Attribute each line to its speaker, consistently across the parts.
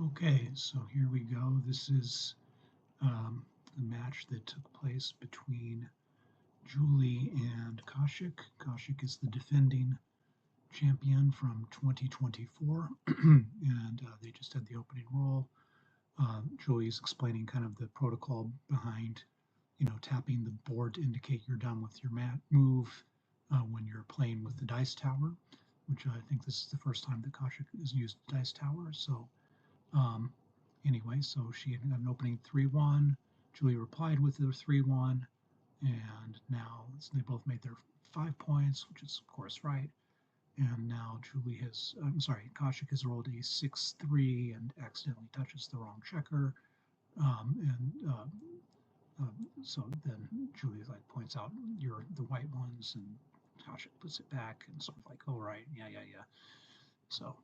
Speaker 1: Okay, so here we go. This is the match that took place between Julie and Kashic. Kashic is the defending champion from 2024, and they just had the opening roll. Julie's explaining kind of the protocol behind, tapping the board to indicate you're done with your mat move when you're playing with the dice tower, which I think this is the first time that Kashic has used dice tower. So um, anyway, so she had an opening 3-1. Julie replied with their 3-1, and now they both made their 5 points, which is, of course, right. And now Kashic has rolled a 6-3 and accidentally touches the wrong checker. So then Julie points out you're the white ones, and Kashic puts it back and sort of like, oh, right, yeah. So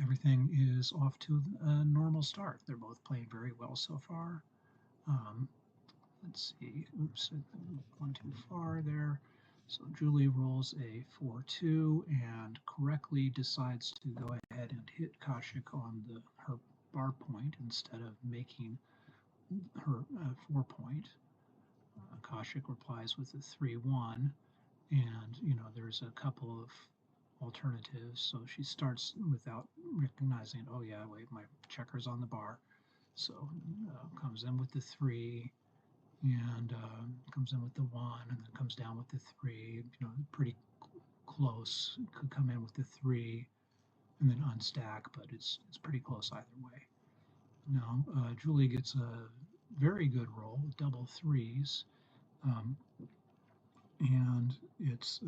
Speaker 1: everything is off to a normal start. They're both playing very well so far. Um, let's see. Oops, I went too far there. So Julie rolls a 4-2 and correctly decides to go ahead and hit Kashic on her bar point instead of making her 4 point. Kashic replies with a 3-1, and there's a couple of alternatives. So she starts without recognizing, oh yeah, wait, my checker's on the bar. So comes in with the 3, and comes in with the 1, and then comes down with the 3. Pretty close. Could come in with the 3 and then unstack, but it's pretty close either way. Now Julie gets a very good roll, double threes, um, and it's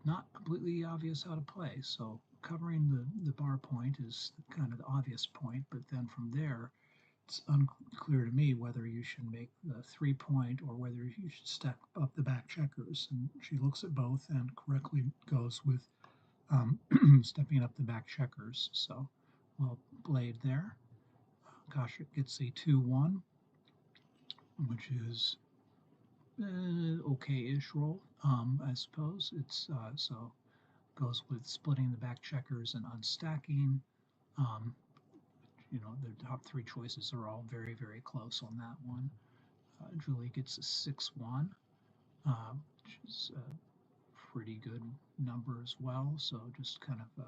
Speaker 1: not completely obvious how to play. So covering the bar point is kind of the obvious point, but then from there, it's unclear to me whether you should make the 3 point or whether you should stack up the back checkers. And she looks at both and correctly goes with stepping up the back checkers. So well played there. Kashic gets a 2-1, which is okay-ish roll, I suppose. It's so goes with splitting the back checkers and unstacking. Um, the top three choices are all very, very close on that one. Julie gets a 6-1, which is a pretty good number as well. So just kind of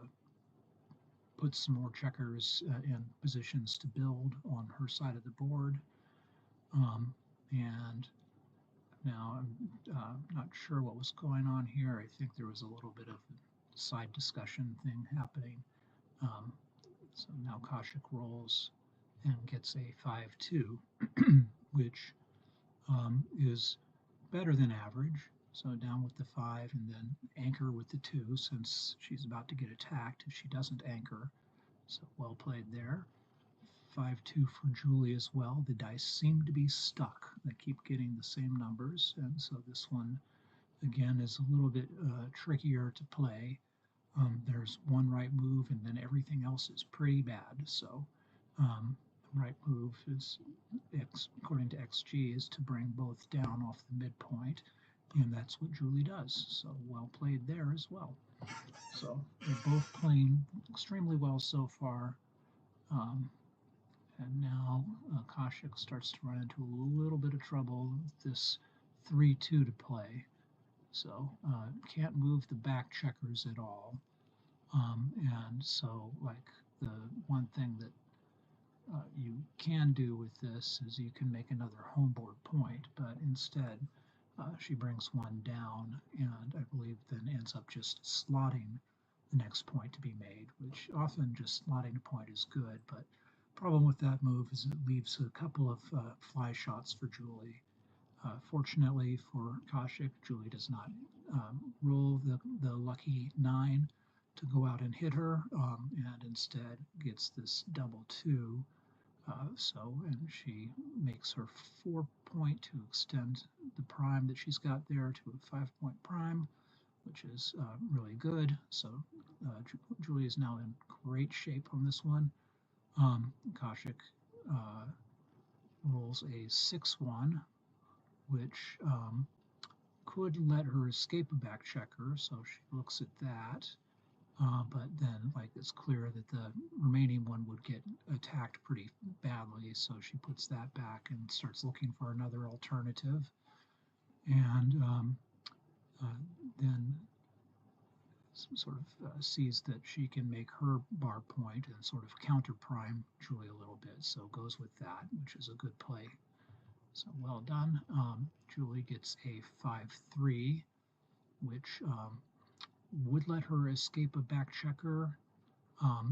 Speaker 1: puts some more checkers in positions to build on her side of the board. And now I'm not sure what was going on here. I think there was a little bit of a side discussion thing happening. Um, so now Kashic rolls and gets a 5-2, which is better than average. So down with the 5 and then anchor with the 2 since she's about to get attacked if she doesn't anchor. So well played there. 5-2 for Julie as well. The dice seem to be stuck. They keep getting the same numbers, and so this one again is a little bit trickier to play. There's one right move, and then everything else is pretty bad. So right move is, according to XG, is to bring both down off the midpoint, and that's what Julie does. So well played there as well. So they're both playing extremely well so far. Um, and now Kashic starts to run into a little bit of trouble with this 3-2 to play. So can't move the back checkers at all. And so, the one thing that you can do with this is you can make another homeboard point, but instead she brings one down, and I believe then ends up just slotting the next point to be made, which often just slotting a point is good, but problem with that move is it leaves a couple of fly shots for Julie. Fortunately for Kashic, Julie does not roll the lucky 9 to go out and hit her, and instead gets this double 2. And she makes her 4 point to extend the prime that she's got there to a 5 point prime, which is really good. So Julie is now in great shape on this one. Kashic rolls a 6-1, which could let her escape a back checker. So she looks at that but then like it's clear that the remaining one would get attacked pretty badly, so she puts that back and starts looking for another alternative, and uh, then sort of sees that she can make her bar point and sort of counter prime Julie a little bit, so goes with that, which is a good play. So well done. Julie gets a 5-3, which would let her escape a back checker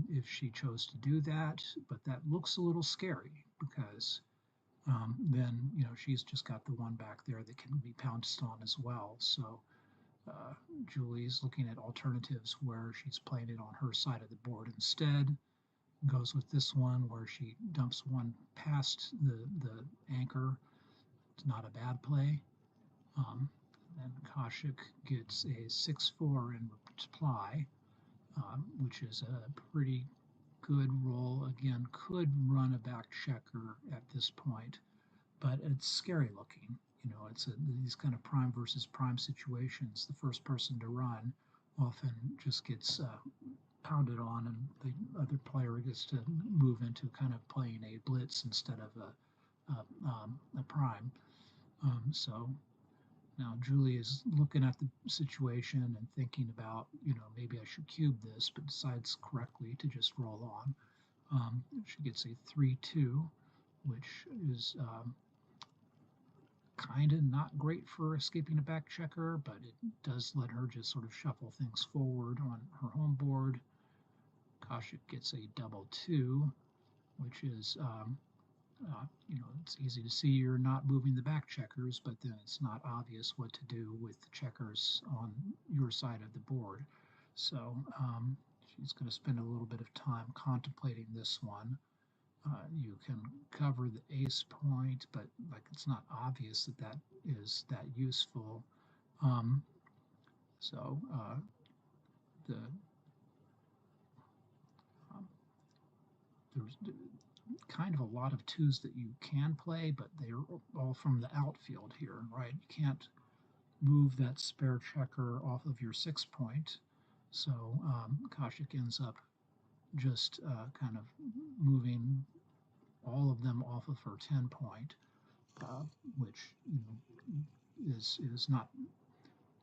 Speaker 1: if she chose to do that, but that looks a little scary because then she's just got the one back there that can be pounced on as well. So uh, Julie's looking at alternatives where she's playing it on her side of the board instead. Goes with this one where she dumps one past the anchor. It's not a bad play. Um, and Kashic gets a 6-4 in reply, which is a pretty good roll. Again, could run a back checker at this point, but it's scary looking. It's these kind of prime versus prime situations. The first person to run often just gets pounded on, and the other player gets to move into kind of playing a blitz instead of a prime. So now Julie is looking at the situation and thinking about, maybe I should cube this, but decides correctly to just roll on. She gets a 3-2, which is kind of not great for escaping a back checker, but it does let her just sort of shuffle things forward on her home board. Kashic gets a double 2, which is, it's easy to see you're not moving the back checkers, but then it's not obvious what to do with the checkers on your side of the board. So she's going to spend a little bit of time contemplating this one. You can cover the ace point, but like it's not obvious that that is that useful. Um, so the um, there's kind of a lot of twos that you can play, but they're all from the outfield here, right? You can't move that spare checker off of your 6 point. So Kashic ends up just kind of moving all of them off of her 10 point, which is not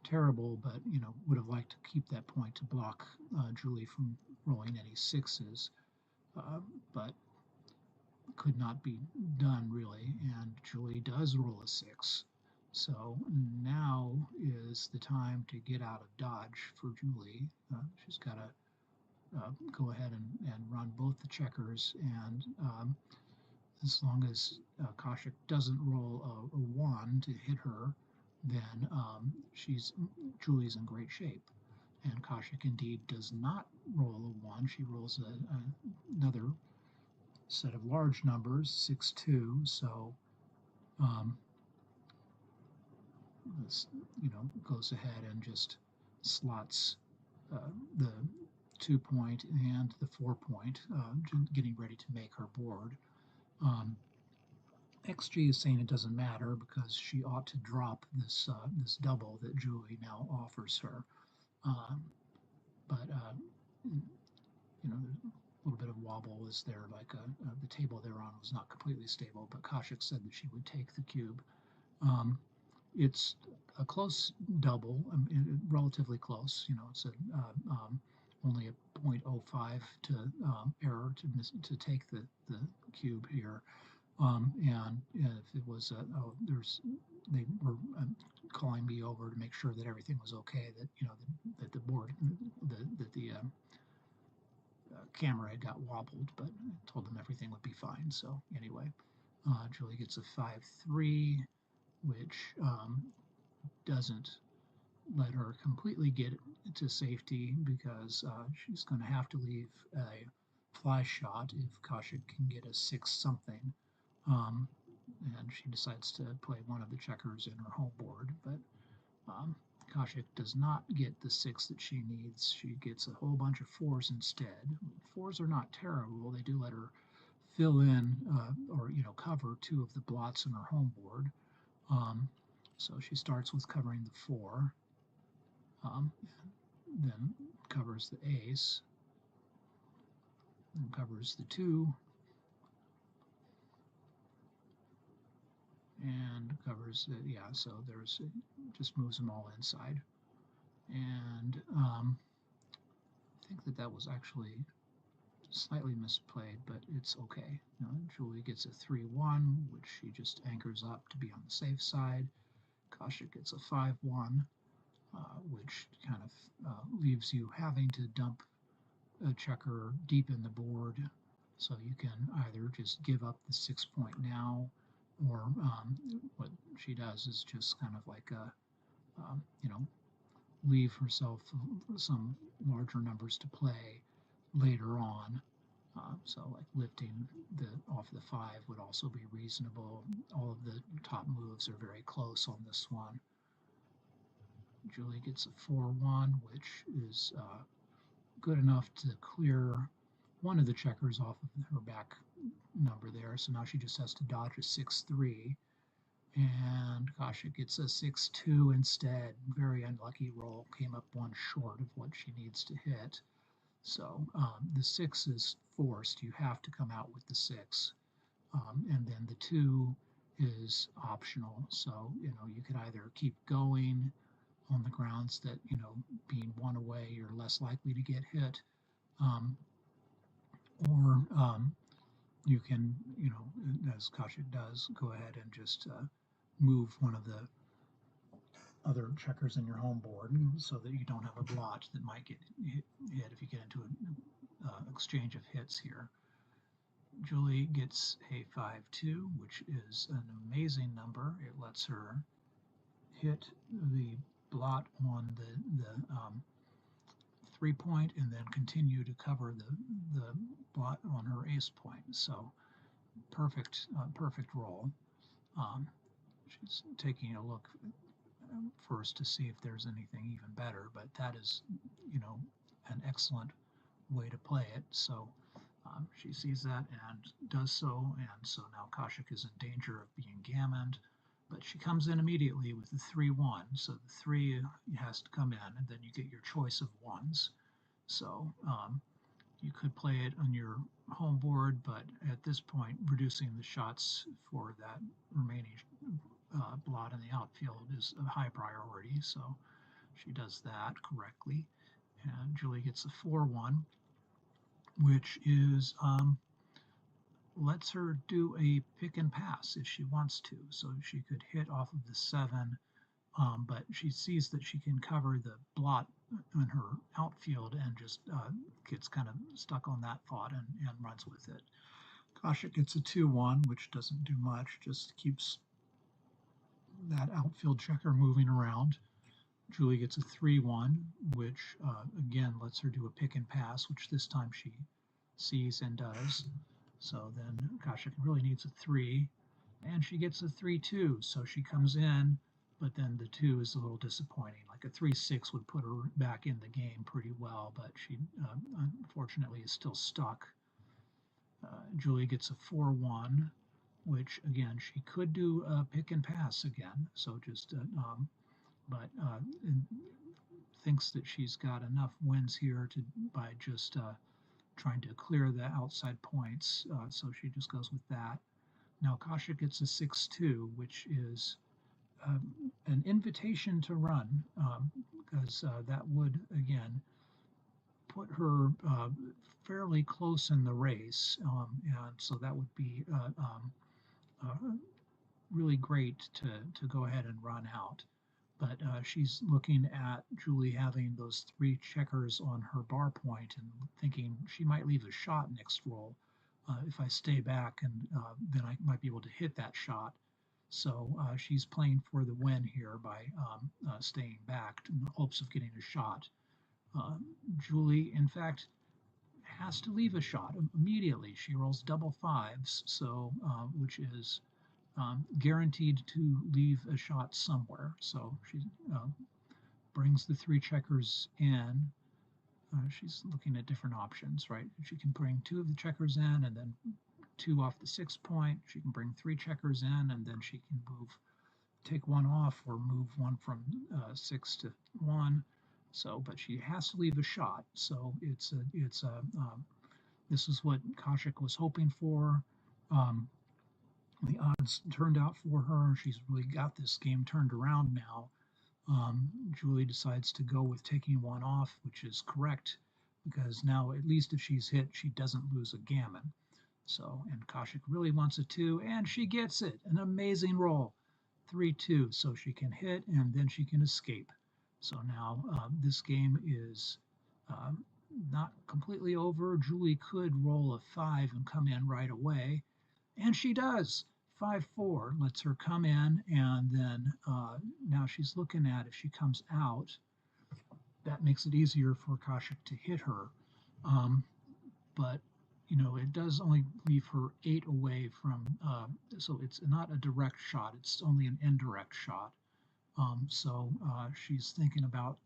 Speaker 1: terrible, but would have liked to keep that point to block Julie from rolling any sixes, uh, but could not be done really. And Julie does roll a 6. So now is the time to get out of dodge for Julie. She's got to go ahead and run both the checkers, and as long as Kashic doesn't roll a 1 to hit her, then Julie's in great shape. And Kashic indeed does not roll a 1. She rolls another set of large numbers, 6-2. So um, this, goes ahead and just slots the 2 point and the 4 point, getting ready to make her board. XG is saying it doesn't matter because she ought to drop this double that Julie now offers her. Um, but there's a little bit of wobble is there, like the table they're on was not completely stable, but Kashic said that she would take the cube. Um, it's a close double, relatively close. It's only a 0.05 to error to take the cube here. And if it was, they were calling me over to make sure that everything was okay, that that the board, that the camera had got wobbled, but I told them everything would be fine. So anyway, Julie gets a 5-3, which doesn't let her completely get to safety because she's going to have to leave a fly shot if Kashic can get a 6 something. Um, and she decides to play one of the checkers in her home board, but um, Kashic does not get the 6 that she needs. She gets a whole bunch of 4s instead. 4s are not terrible. They do let her fill in or cover 2 of the blots in her home board. So she starts with covering the 4. Then covers the ace, and covers the 2, and covers it. Yeah, so there's just moves them all inside. And I think that was actually slightly misplayed, but it's okay. Julie gets a 3-1, which she just anchors up to be on the safe side. Kashic gets a 5-1, which kind of leaves you having to dump a checker deep in the board. So you can either just give up the 6 point now, or what she does is just kind of like leave herself some larger numbers to play later on. So like lifting off the 5 would also be reasonable. All of the top moves are very close on this one. Julie gets a 4-1, which is good enough to clear one of the checkers off of her back number there. So now she just has to dodge a 6-3. And Kashic gets a 6-2 instead. Very unlucky roll. Came up one short of what she needs to hit. So the 6 is forced. You have to come out with the 6. And then the 2 is optional. So, you could either keep going on the grounds that, being 1 away, you're less likely to get hit. Or you can, as Kashic does, go ahead and just move one of the other checkers in your home board so that you don't have a blotch that might get hit if you get into an exchange of hits here. Julie gets a 5-2, which is an amazing number. It lets her hit the blot on the 3 point and then continue to cover the blot on her ace point. So perfect roll. She's taking a look first to see if there's anything even better, but that is, an excellent way to play it. So she sees that and does so, and so now Kashic is in danger of being gammoned, but she comes in immediately with the 3-1, so the 3 has to come in, and then you get your choice of ones. So you could play it on your home board, but at this point, reducing the shots for that remaining blot in the outfield is a high priority, so she does that correctly. And Julie gets a 4-1, which is lets her do a pick and pass if she wants to. So she could hit off of the 7, but she sees that she can cover the blot in her outfield and just gets kind of stuck on that thought and runs with it. Kashic gets a 2-1, which doesn't do much, just keeps that outfield checker moving around. Julie gets a 3-1, which again lets her do a pick and pass, which this time she sees and does. So then Kashic really needs a 3, and she gets a 3-2. So she comes in, but then the 2 is a little disappointing. Like a 3-6 would put her back in the game pretty well, but she unfortunately is still stuck. Julie gets a 4-1, which again she could do a pick and pass again. So just but thinks that she's got enough wins here by just trying to clear the outside points, so she just goes with that. Now Kashic gets a 6-2, which is an invitation to run, because that would again put her fairly close in the race, and so that would be really great to go ahead and run out. But she's looking at Julie having those 3 checkers on her bar point and thinking she might leave a shot next roll. If I stay back, and then I might be able to hit that shot. So she's playing for the win here by staying back in the hopes of getting a shot. Julie, in fact, has to leave a shot immediately. She rolls double 5s, so which is guaranteed to leave a shot somewhere. So she brings the 3 checkers in. She's looking at different options, right? She can bring 2 of the checkers in and then 2 off the 6 point. She can bring 3 checkers in and then she can take 1 off or move 1 from 6 to 1. So, but she has to leave a shot. So this is what Kashic was hoping for. Um, the odds turned out for her. She's really got this game turned around now. Julie decides to go with taking one off, which is correct because now at least if she's hit, she doesn't lose a gammon. So, and Kashic really wants a 2, and she gets it. An amazing roll. 3-2, so she can hit and then she can escape. So now this game is um, not completely over. Julie could roll a 5 and come in right away, and she does. 5-4 lets her come in, and then now she's looking at if she comes out, that makes it easier for Kashic to hit her. But it does only leave her 8 away from, so it's not a direct shot, it's only an indirect shot. So she's thinking about,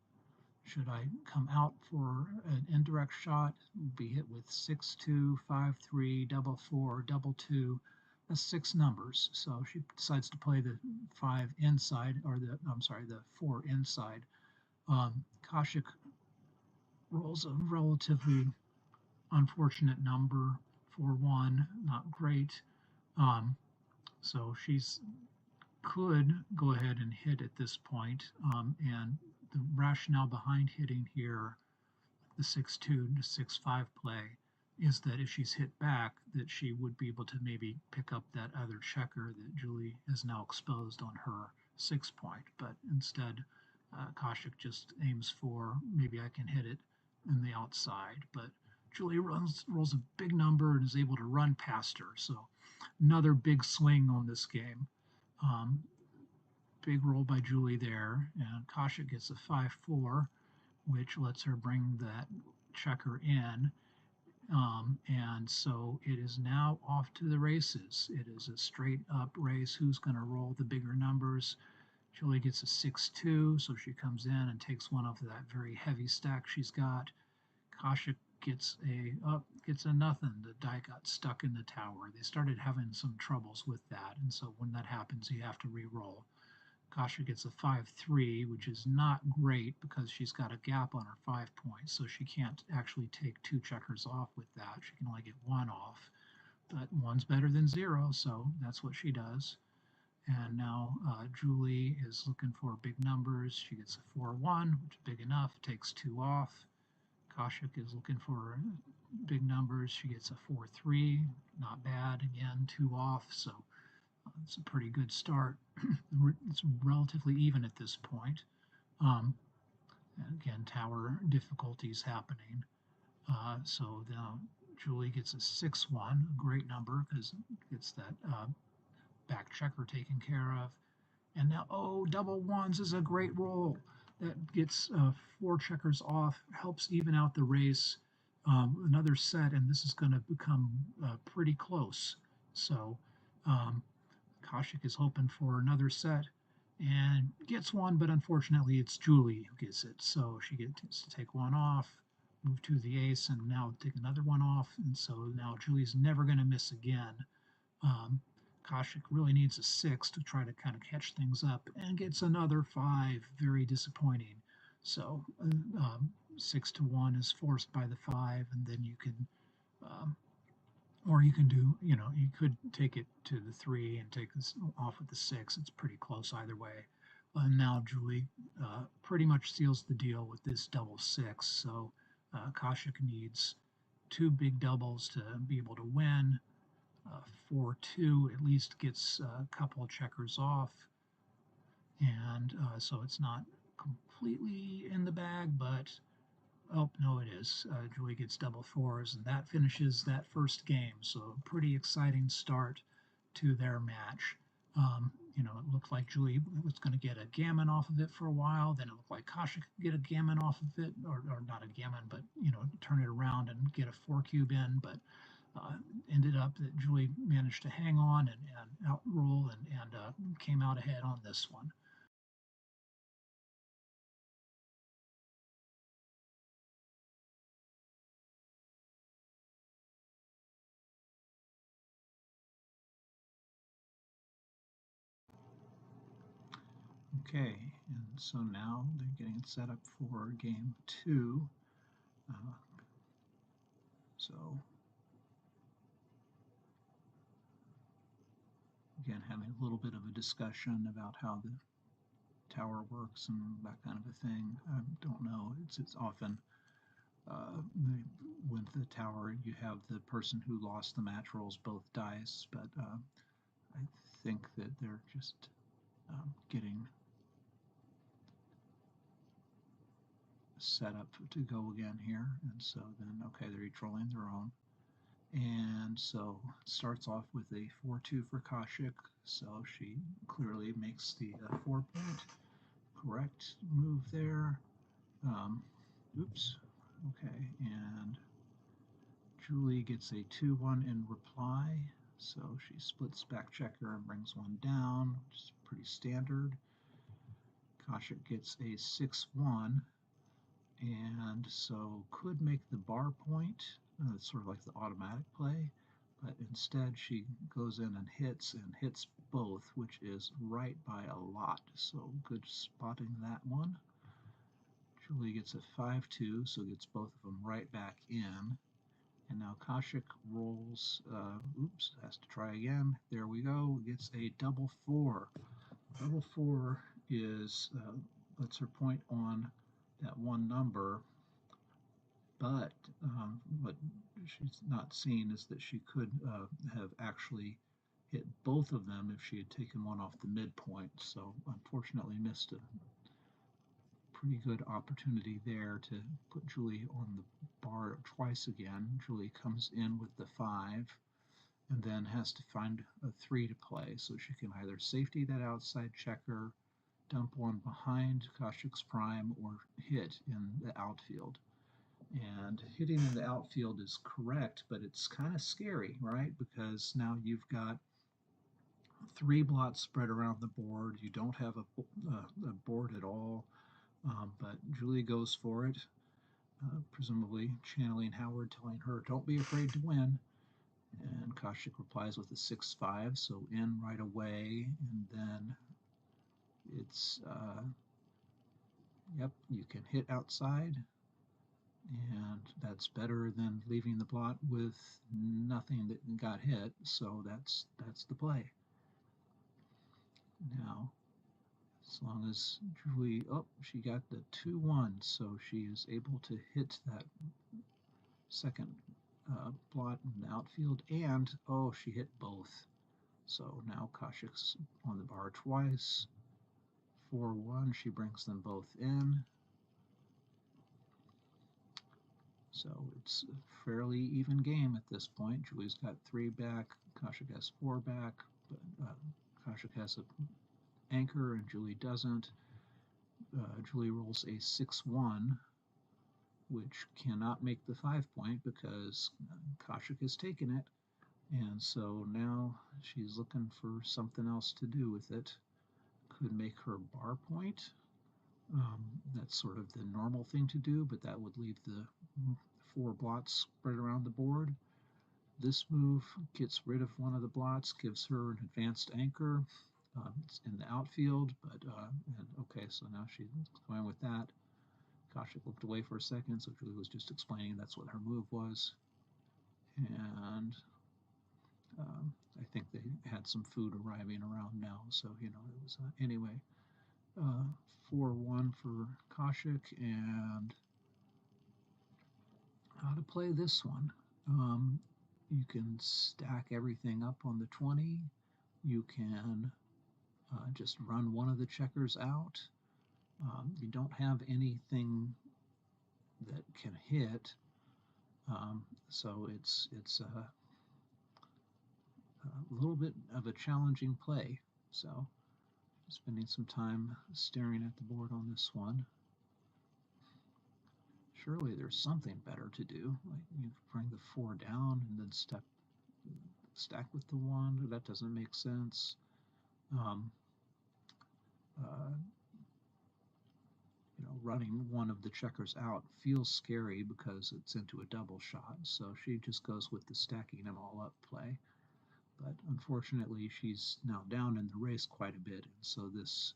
Speaker 1: should I come out for an indirect shot, be hit with 6-2, 5-3, double 4, double 2. That's 6 numbers. So she decides to play the 5 inside, or the 4 inside. Kashic rolls a relatively unfortunate number, 4-1, not great. So she's could go ahead and hit at this point. And the rationale behind hitting here, the 6-2 to 6-5 play, is that if she's hit back, that she would be able to maybe pick up that other checker that Julie has now exposed on her 6 point. But instead, Kashic just aims for, maybe I can hit it in the outside. But Julie rolls a big number and is able to run past her. So another big swing on this game. Big roll by Julie there, and Kashic gets a 5-4, which lets her bring that checker in. And so it is now off to the races. It is a straight up race. Who's going to roll the bigger numbers? Julie gets a 6-2, so she comes in and takes one of that very heavy stack she's got. Kashic gets a nothing. The die got stuck in the tower. They started having some troubles with that, and so when that happens, you have to re-roll. Kashic gets a 5-3, which is not great because she's got a gap on her 5 points, so she can't actually take 2 checkers off with that. She can only get 1 off, but 1's better than 0, so that's what she does. And now Julie is looking for big numbers. She gets a 4-1, which is big enough, takes 2 off. Kashic is looking for big numbers. She gets a 4-3, not bad. Again, 2 off, so it's a pretty good start. It's relatively even at this point. Again, tower difficulties happening. So now Julie gets a 6-1, a great number because it gets that back checker taken care of. And now, double ones is a great roll. That gets 4 checkers off, helps even out the race. Another set, and this is going to become pretty close. So Kashic is hoping for another set and gets one, but unfortunately it's Julie who gets it. So she gets to take 1 off, move to the ace, and now take another 1 off. And so now Julie's never going to miss again. Kashic really needs a 6 to try to kind of catch things up and gets another 5. Very disappointing. So 6-1 is forced by the 5, and then you can or you can do, you could take it to the 3 and take this off with the 6. It's pretty close either way. And now Julie pretty much seals the deal with this double 6. So Kashic needs 2 big doubles to be able to win. 4-2 at least gets a couple of checkers off. And so it's not completely in the bag, but oh, no, it is. Julie gets double 4s, and that finishes that first game. So, pretty exciting start to their match. It looked like Julie was going to get a gammon off of it for a while. Then it looked like Kashic could get a gammon off of it, or not a gammon, but turn it around and get a 4-cube in. But ended up that Julie managed to hang on and outroll and came out ahead on this one. Okay, and so now they're getting it set up for game two. So again, having a little bit of a discussion about how the tower works and that kind of a thing. I don't know. It's often with the tower, you have the person who lost the match rolls both dice, but I think that they're just getting set up to go again here. And so then, okay, they're each rolling their own. And so it starts off with a 4-2 for Kashic. So she clearly makes the 4-point correct move there. Oops. Okay, and Julie gets a 2-1 in reply. So she splits back checker and brings one down, which is pretty standard. Kashic gets a 6-1, and so could make the bar point. It's sort of like the automatic play, but instead she goes in and hits both, which is right by a lot. So good spotting that one. Julie gets a 5-2, so gets both of them right back in. And now Kashic rolls, oops, has to try again. There we go, gets a double 4. Double 4 is, lets her point on that one number, but what she's not seen is that she could have actually hit both of them if she had taken one off the midpoint. So unfortunately missed a pretty good opportunity there to put Julie on the bar twice again. Julie comes in with the 5 and then has to find a 3 to play. So she can either safety that outside checker, dump one behind Kashic's prime, or hit in the outfield. And hitting in the outfield is correct, but it's kind of scary, right? Because now you've got 3 blots spread around the board. You don't have a board at all, but Julie goes for it, presumably channeling Howard, telling her, don't be afraid to win. And Kashic replies with a 6-5, so in right away, and then it's, yep, you can hit outside, and that's better than leaving the blot with nothing that got hit, so that's the play. Now, as long as Julie, oh, she got the 2-1, so she is able to hit that second blot in the outfield, and oh, she hit both. So now Kashic's on the bar twice. 4-1, she brings them both in. So it's a fairly even game at this point. Julie's got 3 back, Kashic has 4 back, but Kashic has an anchor and Julie doesn't. Julie rolls a 6-1, which cannot make the 5-point because Kashic has taken it. And so now she's looking for something else to do with it. Could make her bar point. That's sort of the normal thing to do, but that would leave the 4 blots spread around the board. This move gets rid of one of the blots, gives her an advanced anchor. It's in the outfield, but and okay, so now she's going with that. Kashic looked away for a second, so Julie was just explaining that's what her move was. And I think they had some food arriving around now, so you know it was anyway. 4-1 for Kashic, and how to play this one. You can stack everything up on the 20. You can just run one of the checkers out. You don't have anything that can hit, so it's a little bit of a challenging play. So spending some time staring at the board on this one. Surely there's something better to do. Like you bring the 4 down and then stack with the 1. That doesn't make sense. You know, running one of the checkers out feels scary because it's into a double shot. So she just goes with the stacking them all up play. But unfortunately, she's now down in the race quite a bit, and so this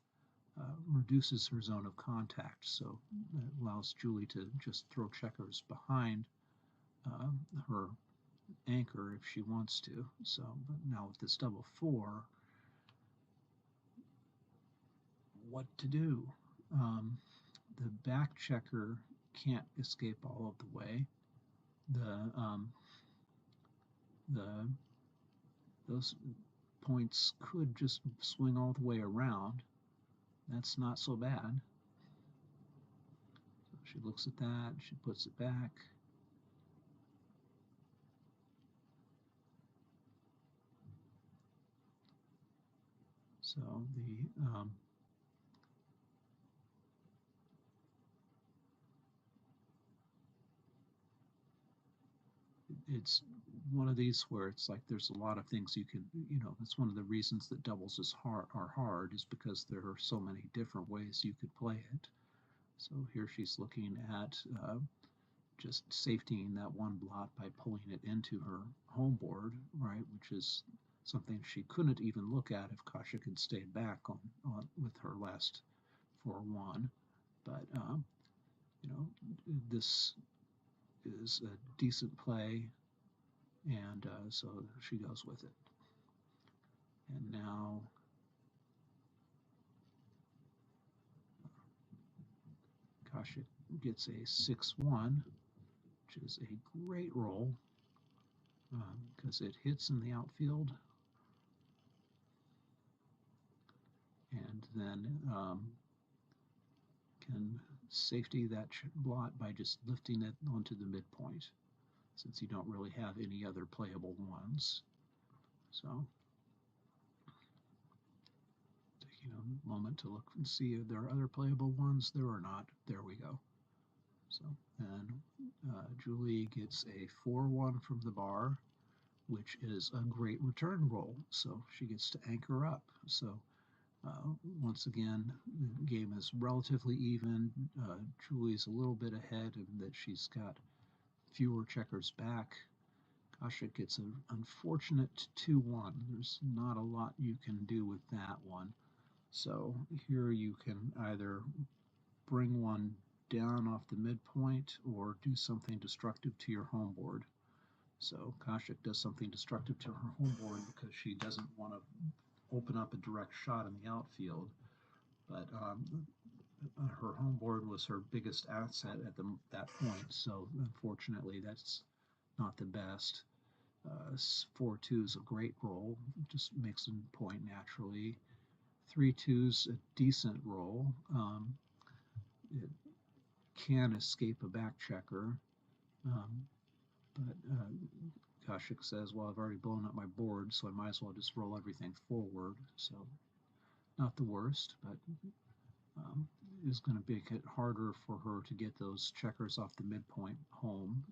Speaker 1: reduces her zone of contact, so it allows Julie to just throw checkers behind uh, her anchor if she wants to. So, but now with this double four, what to do? Um, the back checker can't escape all of the way. The those points could just swing all the way around. That's not so bad. So she looks at that, she puts it back. So it's one of these where it's like there's a lot of things you can, that's one of the reasons that doubles are hard is because there are so many different ways you could play it. So here she's looking at just safetying that one blot by pulling it into her home board, right, which is something she couldn't even look at if Kashic had stayed back on with her last 4-1. But, this is a decent play, and so she goes with it. And now Kashic gets a 6-1, which is a great roll because it hits in the outfield. And then can safety that blot by just lifting it onto the midpoint, since you don't really have any other playable ones. So taking a moment to look and see if there are other playable ones. There are not. There we go. So then Julie gets a 4-1 from the bar, which is a great return roll. So she gets to anchor up. So once again, the game is relatively even. Julie's a little bit ahead in that she's got fewer checkers back. Kashic gets an unfortunate 2-1. There's not a lot you can do with that one. So here you can either bring one down off the midpoint or do something destructive to your home board. So Kashic does something destructive to her home board because she doesn't want to open up a direct shot in the outfield. But her home board was her biggest asset at that point, so unfortunately that's not the best. 4-2 is a great roll, just makes a point naturally. 3-2 is a decent roll. It can escape a back checker, but Kashic says, well, I've already blown up my board, so I might as well just roll everything forward. So not the worst, but is going to make it harder for her to get those checkers off the midpoint home.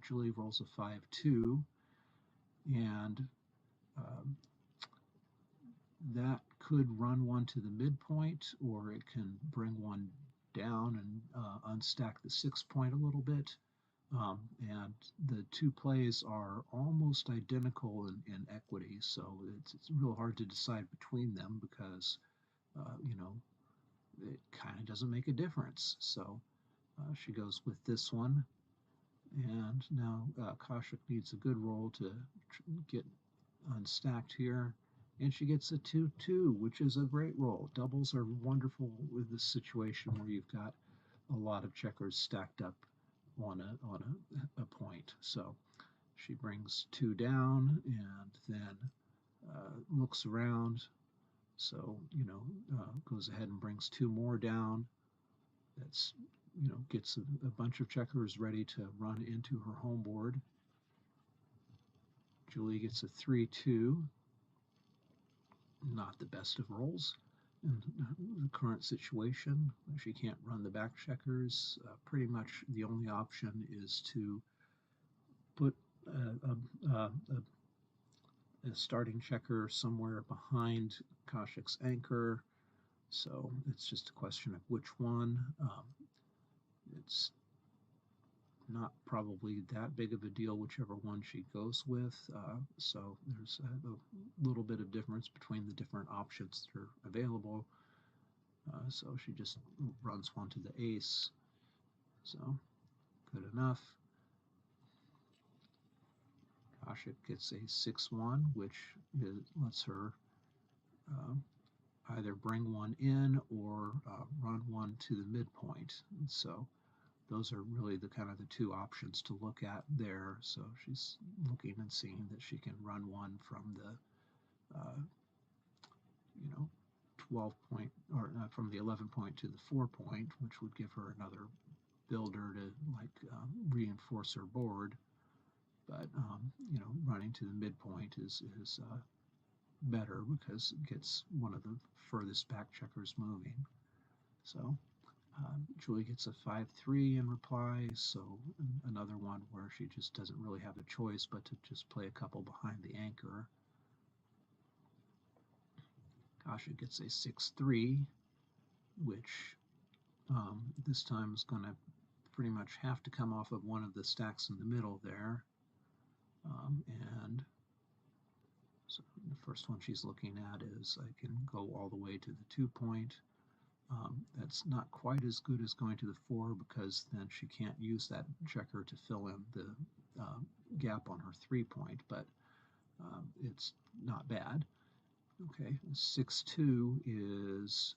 Speaker 1: Julie rolls a 5-2, and that could run one to the midpoint, or it can bring one down and unstack the 6-point a little bit. And the two plays are almost identical in equity, so it's real hard to decide between them because, it kind of doesn't make a difference. So she goes with this one, and now Kashic needs a good roll to get unstacked here, and she gets a 2-2, which is a great roll. Doubles are wonderful with this situation where you've got a lot of checkers stacked up on a point. So she brings 2 down and then looks around. So, goes ahead and brings 2 more down. That's, gets a bunch of checkers ready to run into her home board. Julie gets a 3-2. Not the best of rolls in the current situation. She can't run the back checkers. Pretty much the only option is to put a starting checker somewhere behind Kashic's anchor. So it's just a question of which one. It's not probably that big of a deal whichever one she goes with. So there's a little bit of difference between the different options that are available. So she just runs one to the ace. So good enough. Kashic gets a 6-1, which lets her either bring one in or run one to the midpoint. And so those are really the kind of the two options to look at there. So she's looking and seeing that she can run one from the 12 point, or from the 11 point to the 4 point, which would give her another builder to reinforce her board. But running to the midpoint is better because it gets one of the furthest back checkers moving. So Julie gets a 5-3 in reply, so another one where she just doesn't really have a choice but to just play a couple behind the anchor. Kashic gets a 6-3, which this time is going to pretty much have to come off of one of the stacks in the middle there. And so the first one she's looking at is I can go all the way to the 2 point. That's not quite as good as going to the 4 because then she can't use that checker to fill in the gap on her 3 point, but it's not bad. Okay, 6-2 is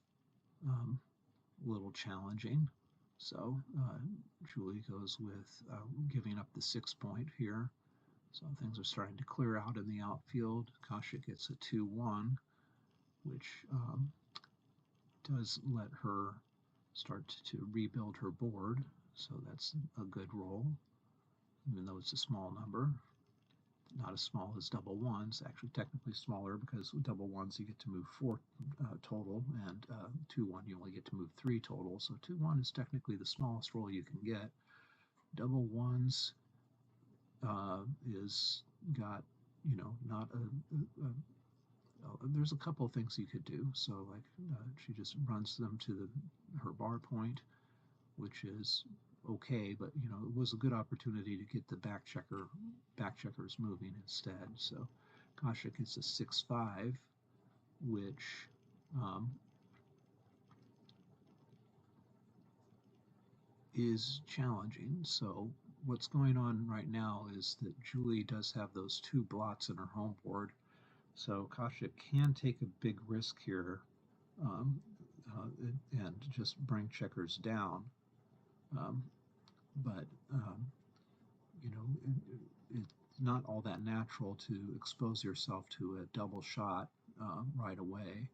Speaker 1: a little challenging. So Julie goes with giving up the 6 point here. So things are starting to clear out in the outfield. Kashic gets a 2-1, which does let her start to rebuild her board. So that's a good roll, even though it's a small number. Not as small as double ones, actually technically smaller because with double ones you get to move 4 total, and 2-1 you only get to move 3 total. So 2-1 is technically the smallest roll you can get. Double ones is got, not there's a couple of things you could do. So like she just runs them to her bar point, which is okay, but it was a good opportunity to get the back checkers moving instead. So Kashic gets a 6-5, which is challenging. So what's going on right now is that Julie does have those 2 blots in her home board. So Kashic can take a big risk here and just bring checkers down. But it's not all that natural to expose yourself to a double shot right away.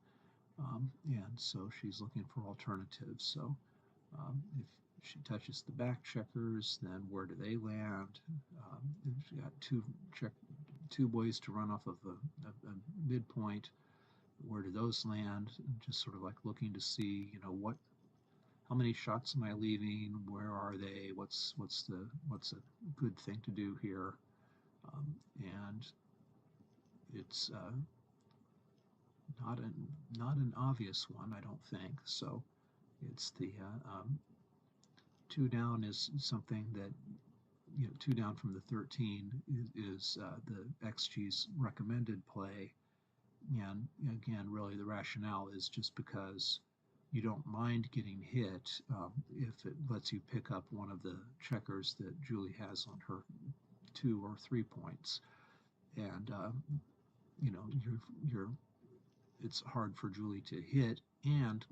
Speaker 1: And so she's looking for alternatives. So if she touches the back checkers, then where do they land? She got two ways to run off of a midpoint. Where do those land? Just sort of like looking to see, how many shots am I leaving? Where are they? What's a good thing to do here? And it's not an obvious one, I don't think. So it's the 2 down is something that 2 down from the 13 is the XG's recommended play. And again, really the rationale is just because you don't mind getting hit if it lets you pick up one of the checkers that Julie has on her 2 or 3 points. And it's hard for Julie to hit and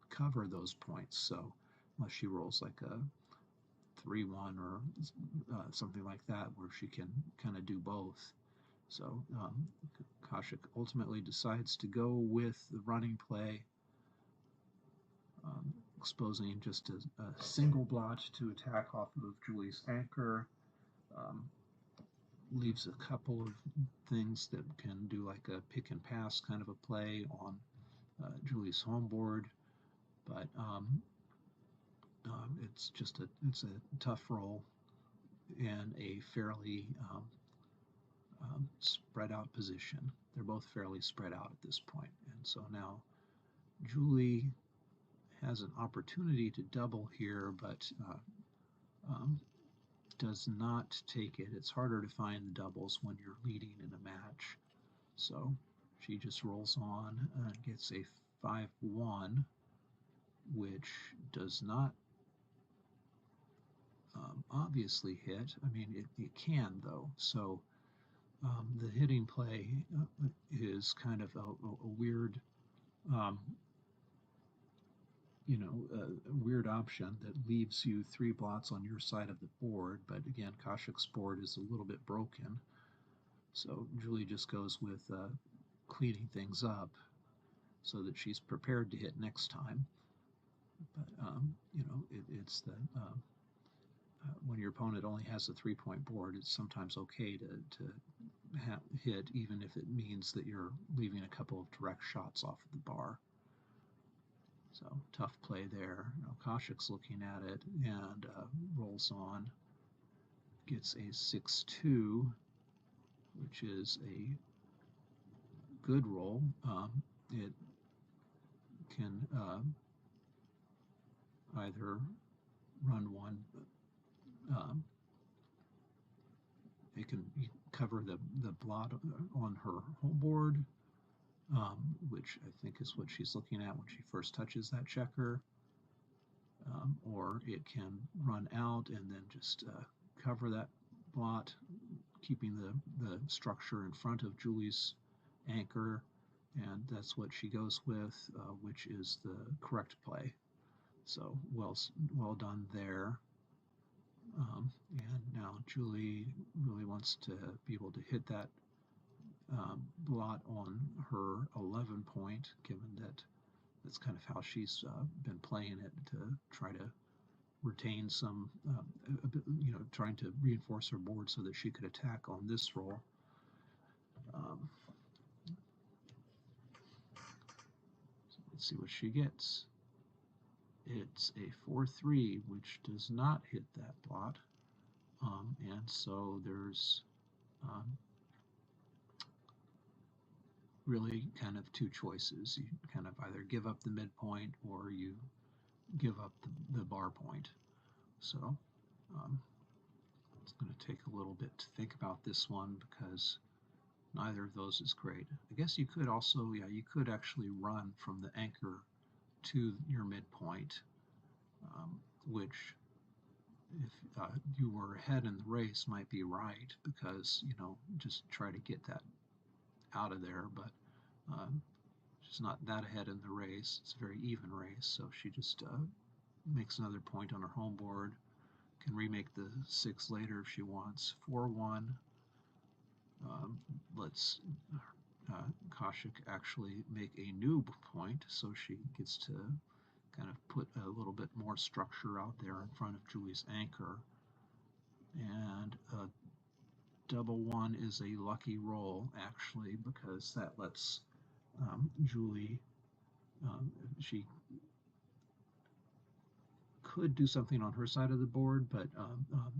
Speaker 1: cover those points. So unless she rolls like a 3-1 or something like that, where she can kind of do both. So Kashic ultimately decides to go with the running play, exposing just a single blot to attack off of Julie's anchor. Leaves a couple of things that can do like a pick and pass kind of a play on Julie's home board, but it's a tough roll and a fairly spread out position. They're both fairly spread out at this point, and so now Julie has an opportunity to double here, but does not take it. It's harder to find the doubles when you're leading in a match. So she just rolls on and gets a 5-1, which does not obviously hit. I mean, it can though. So the hitting play is kind of a weird, um, a weird option that leaves you 3 blots on your side of the board. But again, Kashik's board is a little bit broken. So Julie just goes with cleaning things up so that she's prepared to hit next time. But it's the when your opponent only has a 3-point board, it's sometimes okay to hit, even if it means that you're leaving a couple of direct shots off of the bar. So tough play there. Now Kashik's looking at it and rolls on, gets a 6-2, which is a good roll. It can either run one, it can cover the blot on her home board, which I think is what she's looking at when she first touches that checker, or it can run out and then just cover that blot, keeping the structure in front of Julie's anchor, and that's what she goes with, which is the correct play. So well done there. And now Julie really wants to be able to hit that blot on her 11 point, given that that's kind of how she's been playing it, to try to retain some, trying to reinforce her board so that she could attack on this roll. So let's see what she gets. It's a 4-3, which does not hit that blot. And so there's really kind of 2 choices. You kind of either give up the midpoint or you give up the bar point. So it's going to take a little bit to think about this one because neither of those is great. I guess you could also, you could actually run from the anchor to your midpoint, which if you were ahead in the race might be right, because just try to get that out of there, but she's not that ahead in the race. It's a very even race, so she just makes another point on her home board, can remake the 6 later if she wants. 4-1 lets Kashic actually make a new point, so she gets to kind of put a little bit more structure out there in front of Julie's anchor. And double 1 is a lucky roll, actually, because that lets Julie, she could do something on her side of the board, but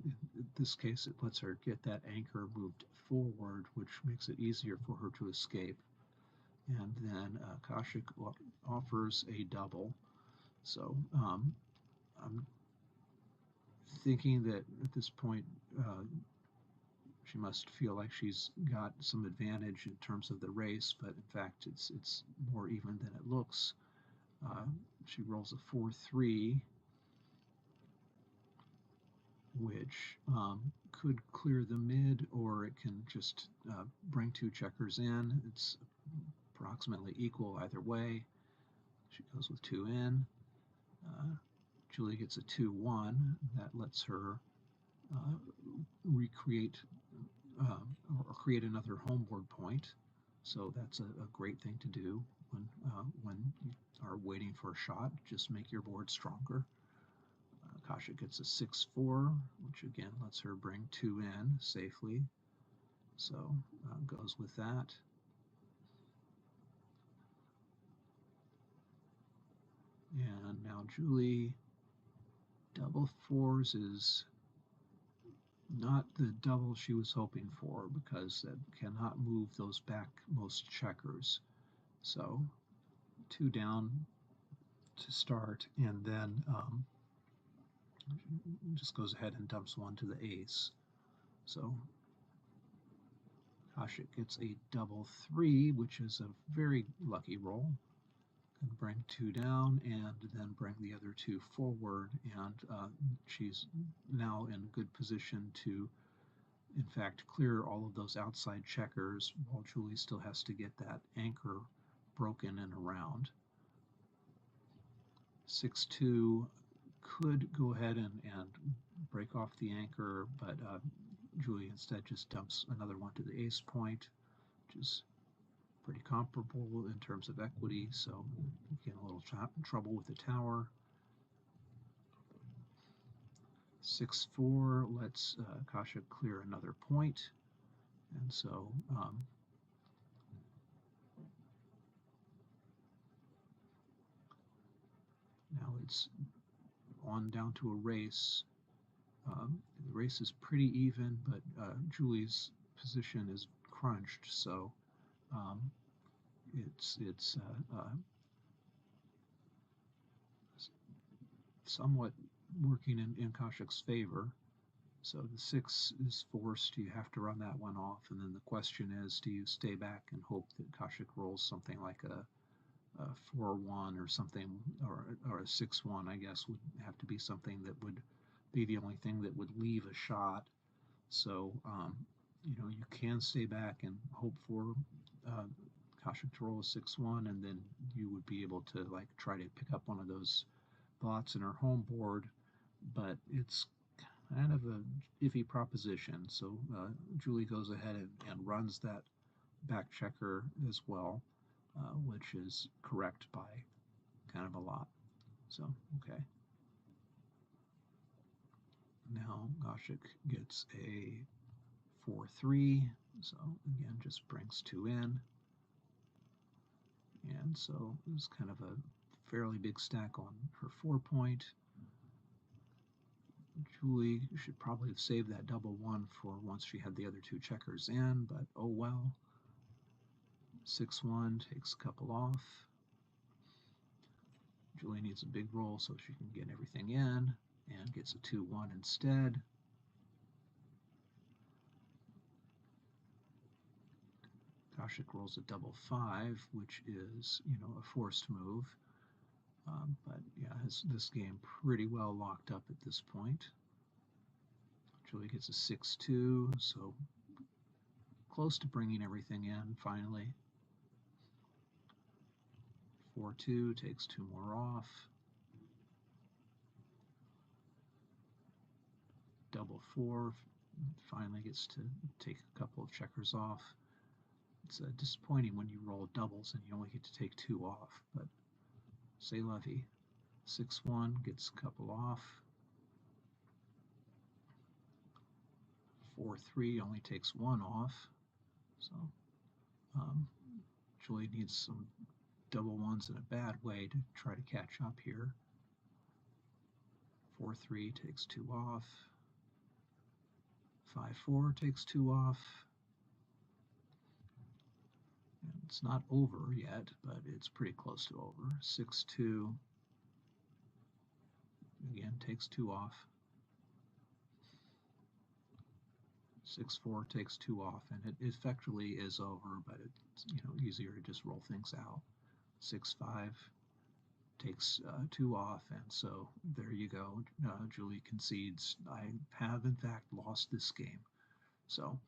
Speaker 1: in this case it lets her get that anchor moved forward, which makes it easier for her to escape. And then Kashic offers a double. So I'm thinking that at this point she must feel like she's got some advantage in terms of the race, but in fact it's more even than it looks. She rolls a 4-3, which could clear the mid, or it can just bring 2 checkers in. It's approximately equal either way. She goes with 2 in. Julie gets a 2-1. That lets her recreate or create another homeboard point. So that's a great thing to do when you are waiting for a shot. Just make your board stronger. Kashic gets a 6-4, which again lets her bring 2 in safely. So goes with that. And now Julie, double 4s is not the double she was hoping for, because that cannot move those backmost checkers. So 2 down to start, and then just goes ahead and dumps 1 to the ace. So Kashic gets a double 3, which is a very lucky roll, and bring 2 down, and then bring the other 2 forward, and she's now in a good position to, in fact, clear all of those outside checkers, while Julie still has to get that anchor broken and around. 6-2 could go ahead and break off the anchor, but Julie instead just dumps another one to the ace point, which is pretty comparable in terms of equity, so again, a little trouble with the tower. 6-4 lets Kashic clear another point, and so now it's on down to a race. The race is pretty even, but Julie's position is crunched, so it's somewhat working in Kashic's favor. So the 6 is forced, you have to run that one off, and then the question is, do you stay back and hope that Kashic rolls something like a 4-1 or something, or a 6-1, I guess, would have to be something that would be the only thing that would leave a shot. So, you can stay back and hope for Kashic to roll a 6-1, and then you would be able to like try to pick up one of those thoughts in her home board, but it's kind of a iffy proposition. So Julie goes ahead and runs that back checker as well, which is correct by kind of a lot. So, okay. Now Kashic gets a 4-3, so again just brings 2 in. And so it's kind of a fairly big stack on her 4-point. Julie should probably have saved that double 1 for once she had the other 2 checkers in, but oh well. 6-1 takes a couple off. Julie needs a big roll so she can get everything in, and gets a 2-1 instead. Kashic rolls a double 5, which is, a forced move. But yeah, has this game pretty well locked up at this point. Julie gets a 6-2, so close to bringing everything in finally. 4-2 takes 2 more off. Double 4 finally gets to take a couple of checkers off. It's disappointing when you roll doubles and you only get to take 2 off, but c'est la vie. 6-1 gets a couple off. 4-3 only takes 1 off. So Julie needs some double ones in a bad way to try to catch up here. 4-3 takes 2 off. 5-4 takes 2 off. And it's not over yet, but it's pretty close to over. 6-2 again takes 2 off. 6-4 takes 2 off, and it effectively is over, but it's easier to just roll things out. 6-5 takes 2 off, and so there you go. Julie concedes, I have in fact lost this game. So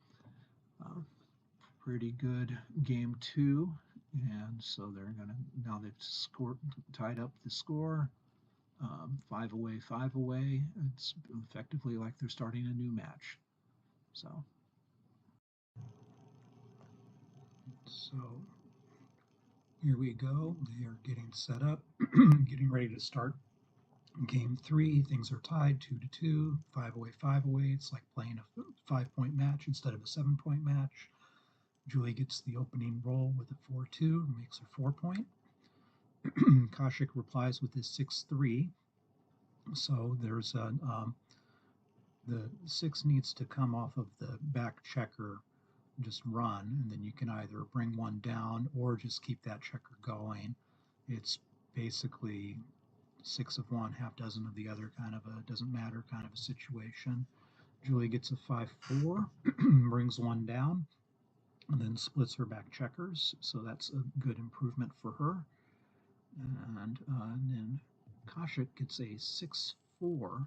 Speaker 1: pretty good game 2, and so they're now they've tied up the score. 5 away, 5 away. It's effectively like they're starting a new match. So here we go. They are getting set up, getting ready to start game 3. Things are tied 2-2, 5 away, 5 away. It's like playing a 5-point match instead of a 7-point match. Julie gets the opening roll with a 4-2 and makes her 4-point. Kashic replies with his 6-3. So there's the 6 needs to come off of the back checker, just run, and then you can either bring 1 down or just keep that checker going. It's basically 6 of one, half dozen of the other, kind of a doesn't matter kind of a situation. Julie gets a 5-4, brings 1 down, and then splits her back checkers, so that's a good improvement for her. And then Kashic gets a 6-4,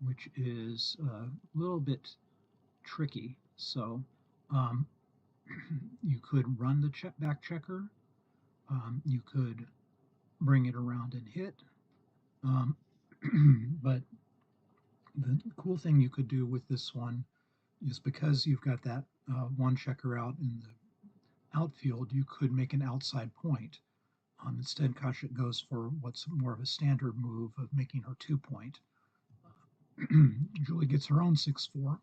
Speaker 1: which is a little bit tricky. So um, you could run the back checker. You could bring it around and hit. Um, but the cool thing you could do with this one is because you've got that one checker out in the outfield, you could make an outside point. Instead, Kashic goes for what's more of a standard move of making her 2-point. Julie gets her own 6-4,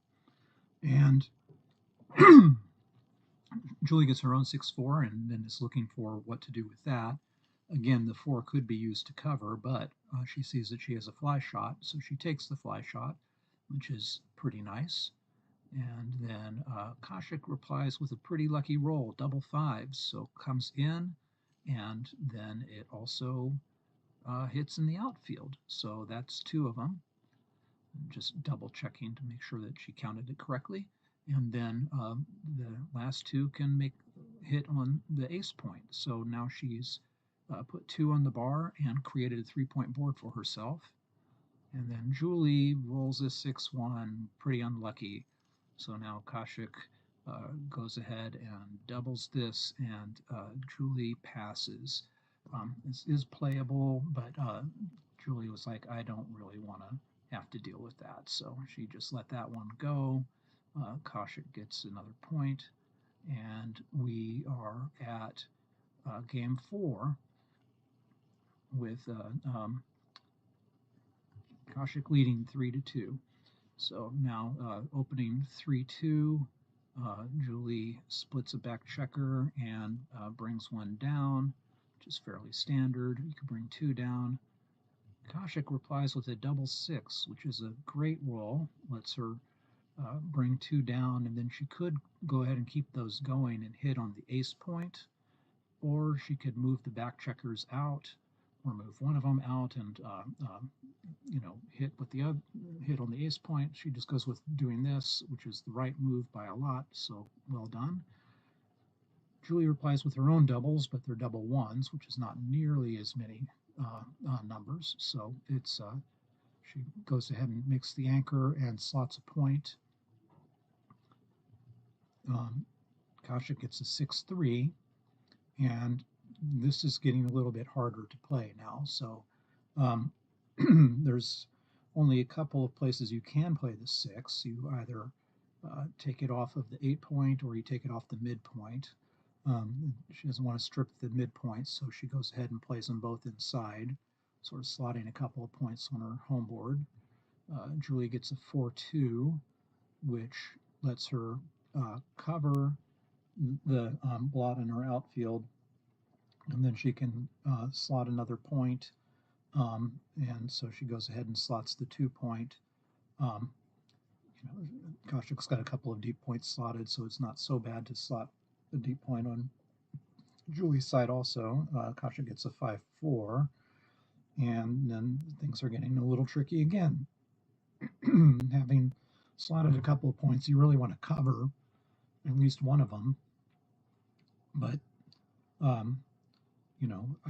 Speaker 1: and Julie gets her own 6-4, and then is looking for what to do with that. Again, the 4 could be used to cover, but she sees that she has a fly shot, so she takes the fly shot, which is pretty nice. And then Kashic replies with a pretty lucky roll, double fives, so comes in, and then it also hits in the outfield. So that's 2 of them. Just double checking to make sure that she counted it correctly. And then the last 2 can hit on the ace point. So now she's put 2 on the bar and created a 3-point board for herself. And then Julie rolls a 6-1, pretty unlucky. So now Kashic goes ahead and doubles this, and Julie passes. This is playable, but Julie was like, I don't really want to have to deal with that. So she just let that one go. Kashic gets another point, and we are at game 4 with Kashic leading 3-2. So now opening 3-2, Julie splits a back checker and brings 1 down, which is fairly standard. You can bring 2 down. Kashic replies with a double 6, which is a great roll. Lets her bring 2 down, and then she could go ahead and keep those going and hit on the ace point, or she could move the back checkers out, or move one of them out and hit on the ace point. She just goes with doing this, which is the right move by a lot. So well done. Julie replies with her own doubles, but they're double 1s, which is not nearly as many numbers. So it's she goes ahead and makes the anchor and slots a point. Kashic gets a 6-3, and this is getting a little bit harder to play now. So there's only a couple of places you can play the 6. You either take it off of the 8-point, or you take it off the midpoint. She doesn't want to strip the midpoint, so she goes ahead and plays them both inside, sort of slotting a couple of points on her home board. Julie gets a 4-2, which lets her cover the blot in her outfield, and then she can slot another point. And so she goes ahead and slots the 2-point. Kashic's got a couple of deep points slotted, so it's not so bad to slot the deep point on Julie's side also. Kashic gets a 5-4, and then things are getting a little tricky again. Having slotted a couple of points, you really want to cover at least one of them. But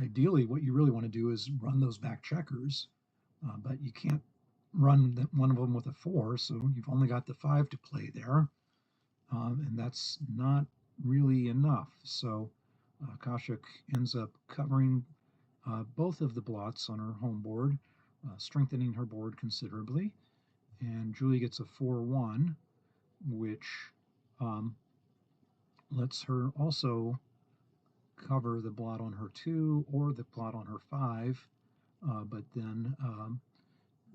Speaker 1: ideally, what you really want to do is run those back checkers, but you can't run one of them with a 4, so you've only got the 5 to play there, and that's not really enough. So Kashic ends up covering both of the blots on her home board, strengthening her board considerably, and Julie gets a 4-1, which lets her also cover the blot on her 2 or the blot on her 5, but then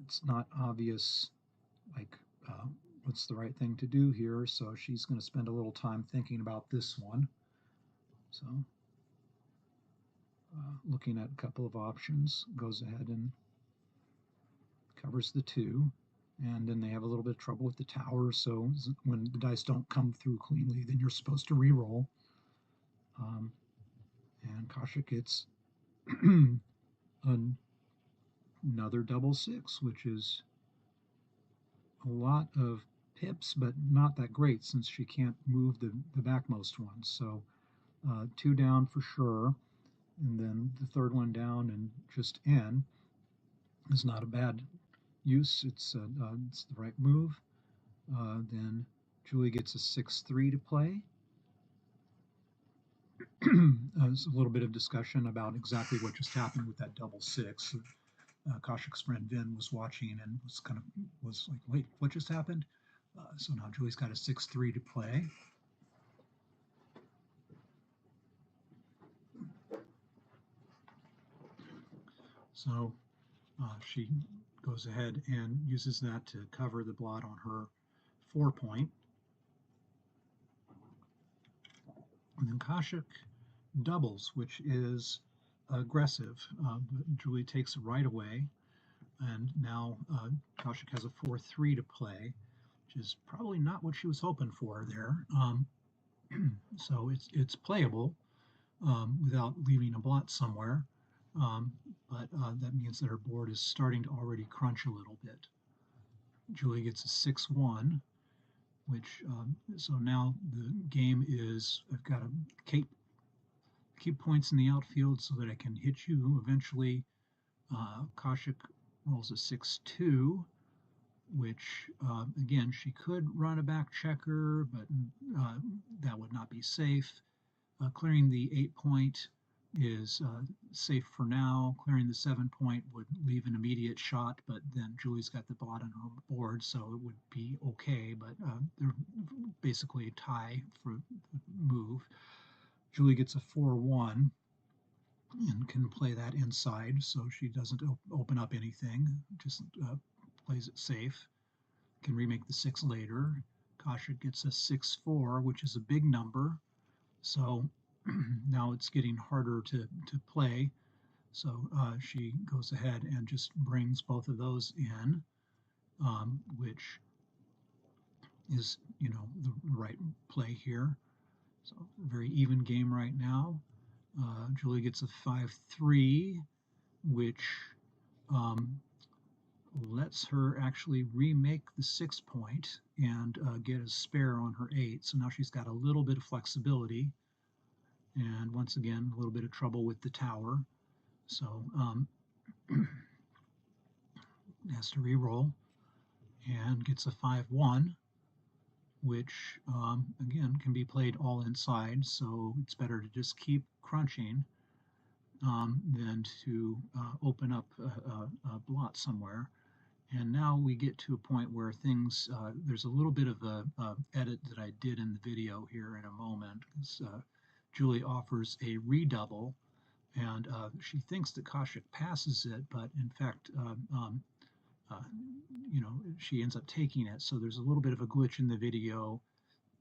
Speaker 1: it's not obvious what's the right thing to do here, so she's going to spend a little time thinking about this one. So looking at a couple of options, goes ahead and covers the 2, and then they have a little bit of trouble with the tower, so when the dice don't come through cleanly, then you're supposed to re-roll. And Kashic gets another double 6, which is a lot of pips, but not that great since she can't move the backmost one. So 2 down for sure. and then the third one down and just N is not a bad use. It's the right move. Then Julie gets a 6-3 to play. There's a little bit of discussion about exactly what just happened with that double six. Kashic's friend Vin was watching and was like, "Wait, what just happened?" So now Julie's got a 6-3 to play. So she goes ahead and uses that to cover the blot on her 4-point. And then Kashic doubles, which is aggressive. Julie takes it right away, and now Kashic has a 4-3 to play, which is probably not what she was hoping for there. So it's playable without leaving a blot somewhere, but that means that her board is starting to already crunch a little bit. Julie gets a 6-1, which so now the game is I've got to keep points in the outfield so that I can hit you eventually. Kashic rolls a 6-2, which again she could run a back checker, but that would not be safe. Clearing the 8-point is safe for now. Clearing the 7-point would leave an immediate shot, but then Julie's got the blot on her board, so it would be okay, but they're basically a tie for the move. Julie gets a 4-1 and can play that inside, so she doesn't open up anything, just plays it safe. Can remake the 6 later. Kashic gets a 6-4, which is a big number, so now it's getting harder to play. So she goes ahead and just brings both of those in, which is, the right play here. So very even game right now. Julie gets a 5-3, which lets her actually remake the 6-point and get a spare on her 8. So now she's got a little bit of flexibility. And once again, a little bit of trouble with the tower. So has to re-roll and gets a 5-1, which again can be played all inside. So it's better to just keep crunching than to open up a blot somewhere. And now we get to a point where things, there's a little bit of a edit that I did in the video here in a moment. Julie offers a redouble, and she thinks that Kashic passes it, but in fact, she ends up taking it. So there's a little bit of a glitch in the video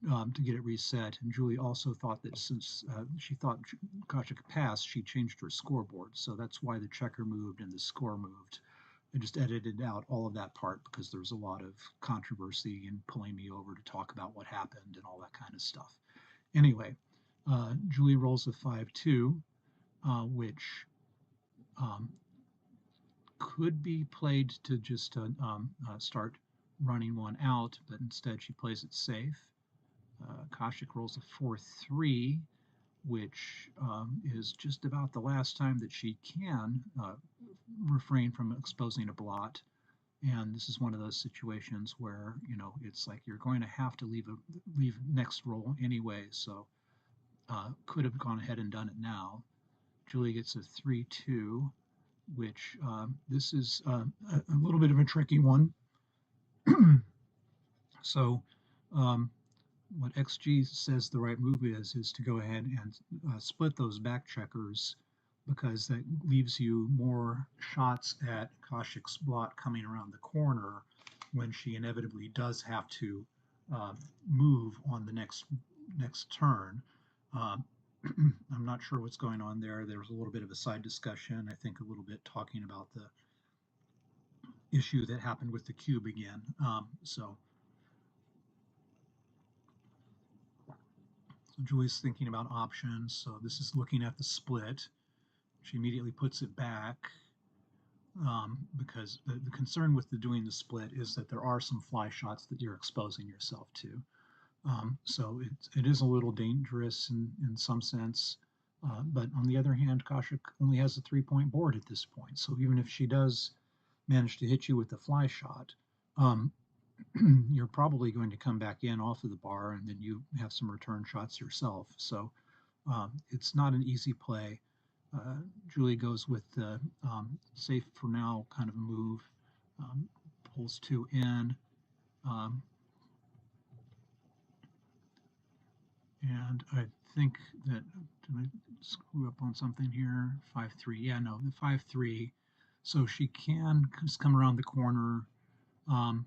Speaker 1: to get it reset. And Julie also thought that since she thought Kashic passed, she changed her scoreboard. So that's why the checker moved and the score moved. I just edited out all of that part because there was a lot of controversy and pulling me over to talk about what happened and all that kind of stuff. Anyway, Julie rolls a 5-2, which could be played to just start running one out, but instead she plays it safe. Kashic rolls a 4-3, which is just about the last time that she can refrain from exposing a blot. And this is one of those situations where it's like you're going to have to leave next roll anyway. So could have gone ahead and done it now. Julie gets a 3-2, which this is a little bit of a tricky one. So what XG says the right move is to go ahead and split those back checkers, because that leaves you more shots at Kashic's blot coming around the corner when she inevitably does have to move on the next turn. I'm not sure what's going on there. There was a little bit of a side discussion, I think a little bit talking about the issue that happened with the cube again. So Julie's thinking about options. So this is looking at the split. She immediately puts it back because the concern with doing the split is that there are some fly shots that you're exposing yourself to. So it is a little dangerous in some sense. But on the other hand, Kashic only has a 3-point board at this point. So even if she does manage to hit you with the fly shot, um, you're probably going to come back in off of the bar, and then you have some return shots yourself. So it's not an easy play. Julie goes with the safe for now kind of a move, pulls 2 in, um, and I think that, did I screw up on something here? 5-3, yeah, no, the 5-3. So she can just come around the corner. Um,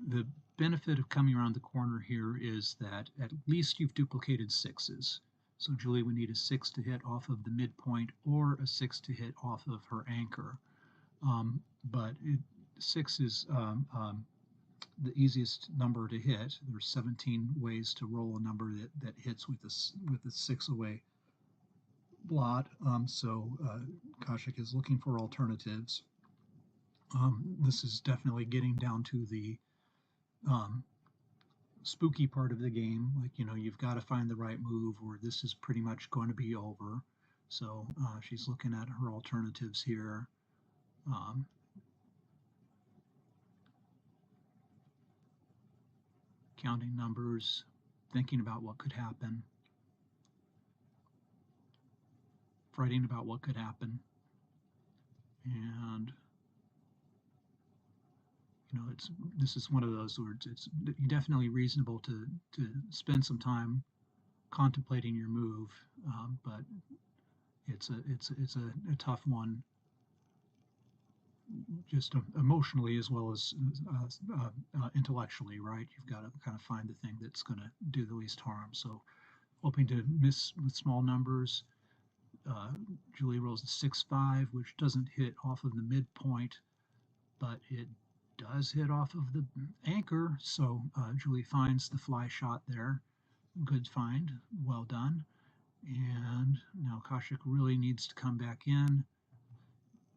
Speaker 1: the benefit of coming around the corner here is that at least you've duplicated sixes. So Julie would need a 6 to hit off of the midpoint or a 6 to hit off of her anchor. But 6 is the easiest number to hit. There's 17 ways to roll a number that hits with a 6 away blot. So Kashic is looking for alternatives. This is definitely getting down to the um, spooky part of the game. Like, you've got to find the right move, or this is pretty much going to be over. So she's looking at her alternatives here. Counting numbers, thinking about what could happen, writing about what could happen. And this is one of those where it's definitely reasonable to spend some time contemplating your move, but it's a tough one, just emotionally as well as intellectually, right? You've got to kind of find the thing that's going to do the least harm. So hoping to miss with small numbers. Julie rolls a 6-5, which doesn't hit off of the midpoint, but it does hit off of the anchor. So Julie finds the fly shot there. Good find, well done. And now Kashic really needs to come back in,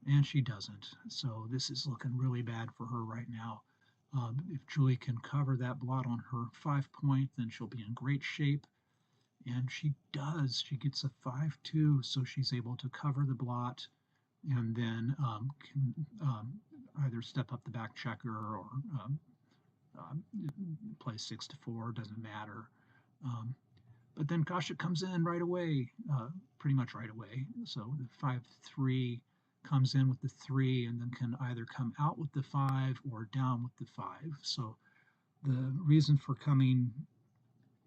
Speaker 1: and she doesn't. So this is looking really bad for her right now. If Julie can cover that blot on her 5-point, then she'll be in great shape. And she does. She gets a 5-2, so she's able to cover the blot and then can either step up the back checker or play 6-4, doesn't matter. But then Kasha comes in right away, pretty much right away. So the 5-3 comes in with the 3 and then can either come out with the 5 or down with the 5. So the reason for coming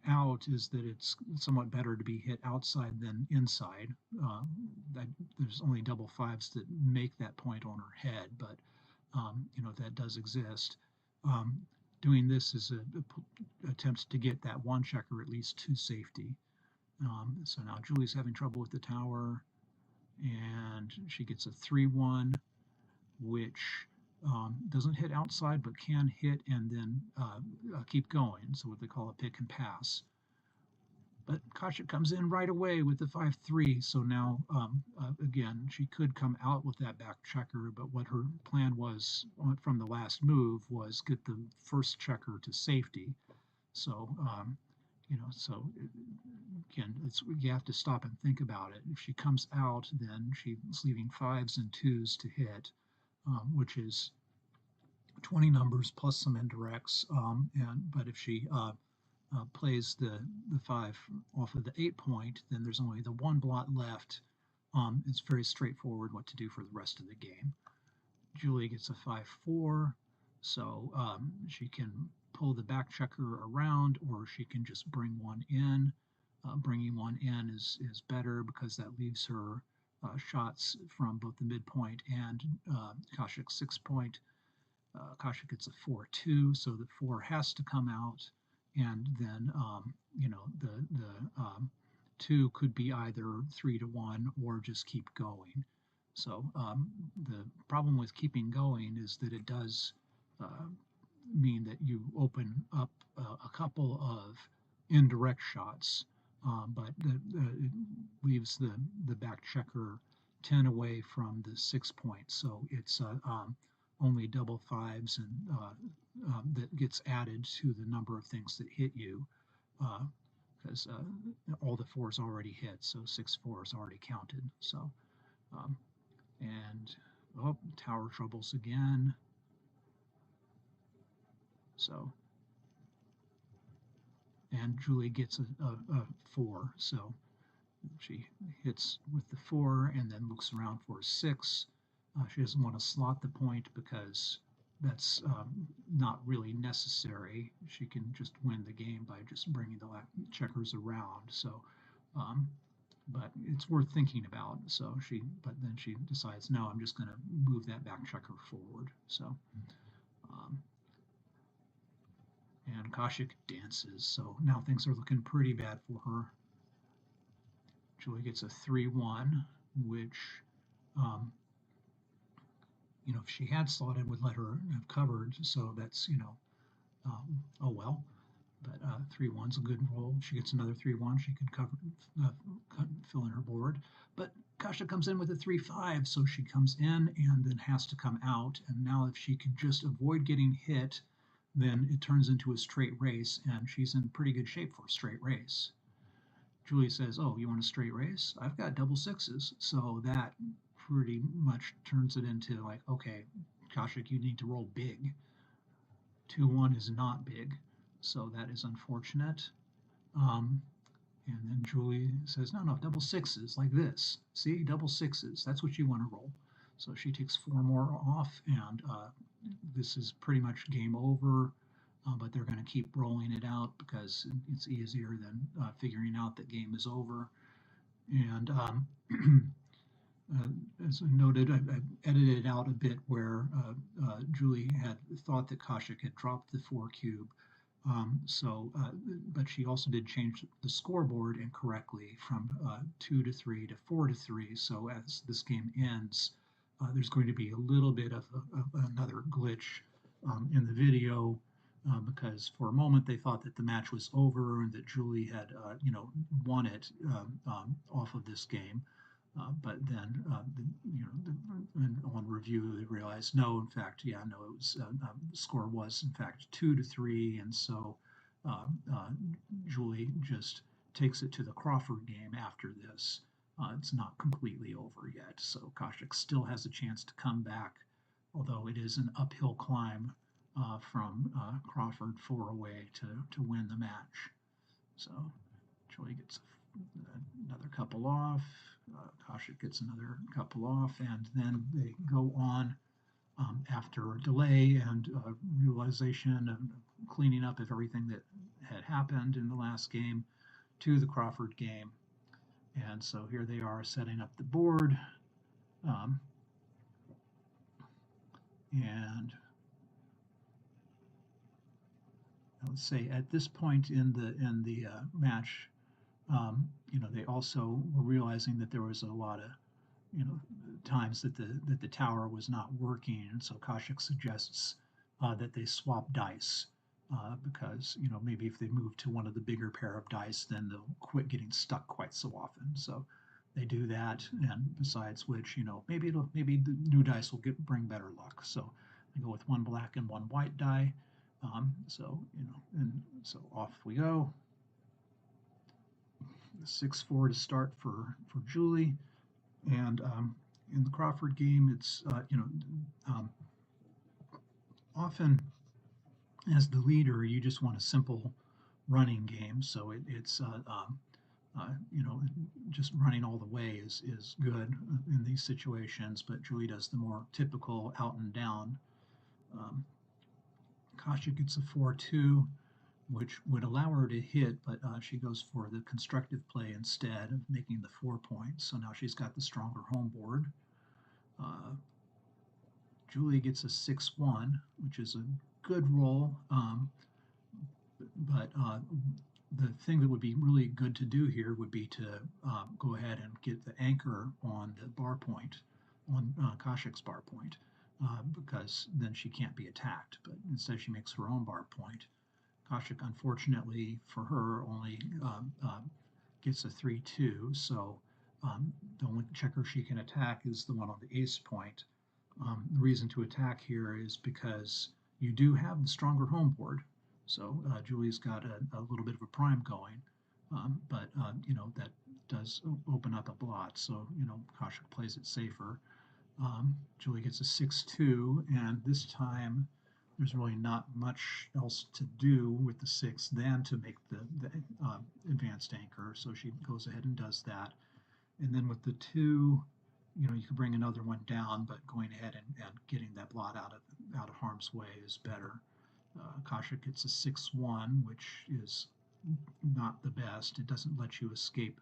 Speaker 1: out is that it's somewhat better to be hit outside than inside. There's only double 5s that make that point on her head, but that does exist. Doing this is attempts to get that one checker at least to safety. So now Julie's having trouble with the tower, and she gets a 3-1, which doesn't hit outside but can hit and then keep going, so what they call a pick and pass. But Kasha comes in right away with the 5-3, so now again she could come out with that back checker, but what her plan was from the last move was get the first checker to safety. So so again, you have to stop and think about it. If she comes out, then she's leaving 5s and 2s to hit, which is 20 numbers plus some indirects. But if she plays the 5 off of the 8-point, then there's only the 1 blot left. It's very straightforward what to do for the rest of the game. Julie gets a 5-4, so she can pull the back checker around, or she can just bring one in. Bringing one in is better because that leaves her shots from both the midpoint and Kashic's 6-point. Kashic gets a 4-2, so the 4 has to come out, and then the 2 could be either 3-1 or just keep going. So the problem with keeping going is that it does mean that you open up a couple of indirect shots, but it leaves the back checker 10 away from the 6-point. So it's only double 5s and that gets added to the number of things that hit you. because all the fours already hit, so 6-4 is already counted. So, um, and oh, tower troubles again. So, and Julie gets a 4, so she hits with the 4 and then looks around for a 6. She doesn't want to slot the point because that's not really necessary. She can just win the game by just bringing the checkers around. So, um, but it's worth thinking about. So but then she decides, no, I'm just going to move that back checker forward. So, um, and Kashic dances. So now things are looking pretty bad for her. Julie gets a 3-1, which, um, if she had slotted, would let her have covered. So that's, oh well. But 3-1's a good roll. She gets another 3-1. She can cover, fill in her board. But Kasha comes in with a 3-5, so she comes in and then has to come out. And now, if she can just avoid getting hit, then it turns into a straight race, and she's in pretty good shape for a straight race. Julie says, "Oh, you want a straight race? I've got double sixes." So that pretty much turns it into like, okay, Kashyap, you need to roll big. 2-1 is not big, so that is unfortunate. And then Julie says, no, no, double sixes like this. See, double sixes. That's what you want to roll. So she takes 4 more off, and this is pretty much game over. But they're going to keep rolling it out because it's easier than figuring out that game is over. And as I noted, I edited out a bit where Julie had thought that Kashyap had dropped the 4 cube. But she also did change the scoreboard incorrectly from 2 to 3 to 4 to 3. So as this game ends, there's going to be a little bit of another glitch in the video because for a moment they thought that the match was over and that Julie had, won it off of this game. But then, on review, they realized no, in fact, yeah, no, it was the score was in fact 2 to 3, and so uh, uh, Julie just takes it to the Crawford game after this. It's not completely over yet, so Kashyap still has a chance to come back, although it is an uphill climb from Crawford 4 away to win the match. So Julie gets another couple off. Kashyap gets another couple off, and then they go on after a delay and realization and cleaning up of everything that had happened in the last game to the Crawford game. And so here they are setting up the board. And let's say at this point in the match, they also were realizing that there was a lot of, times that the tower was not working, and so Kashyap suggests that they swap dice because maybe if they move to one of the bigger pair of dice, then they'll quit getting stuck quite so often. So they do that, and besides which, maybe the new dice will bring better luck. So they go with 1 black and 1 white die. And so off we go. 6-4 to start for Julie. And in the Crawford game, it's, often as the leader, you just want a simple running game. So it's, just running all the way is good in these situations, but Julie does the more typical out and down. Kashyap gets a 4-2, which would allow her to hit, but she goes for the constructive play instead of making the 4 points. So now she's got the stronger home board. Julie gets a 6-1, which is a good roll, but the thing that would be really good to do here would be to go ahead and get the anchor on the bar point, on Kashyap's bar point, because then she can't be attacked. But instead, she makes her own bar point. Kashyap, unfortunately for her, only gets a 3-2, so the only checker she can attack is the one on the ace point. The reason to attack here is because you do have the stronger home board. So Julie's got a little bit of a prime going. but that does open up a blot. So Kashic plays it safer. Julie gets a 6-2, and this time there's really not much else to do with the 6 than to make the advanced anchor. So she goes ahead and does that. And then with the 2, you can bring another one down, but going ahead and getting that blot out of harm's way is better. Kashic gets a 6-1, which is not the best. It doesn't let you escape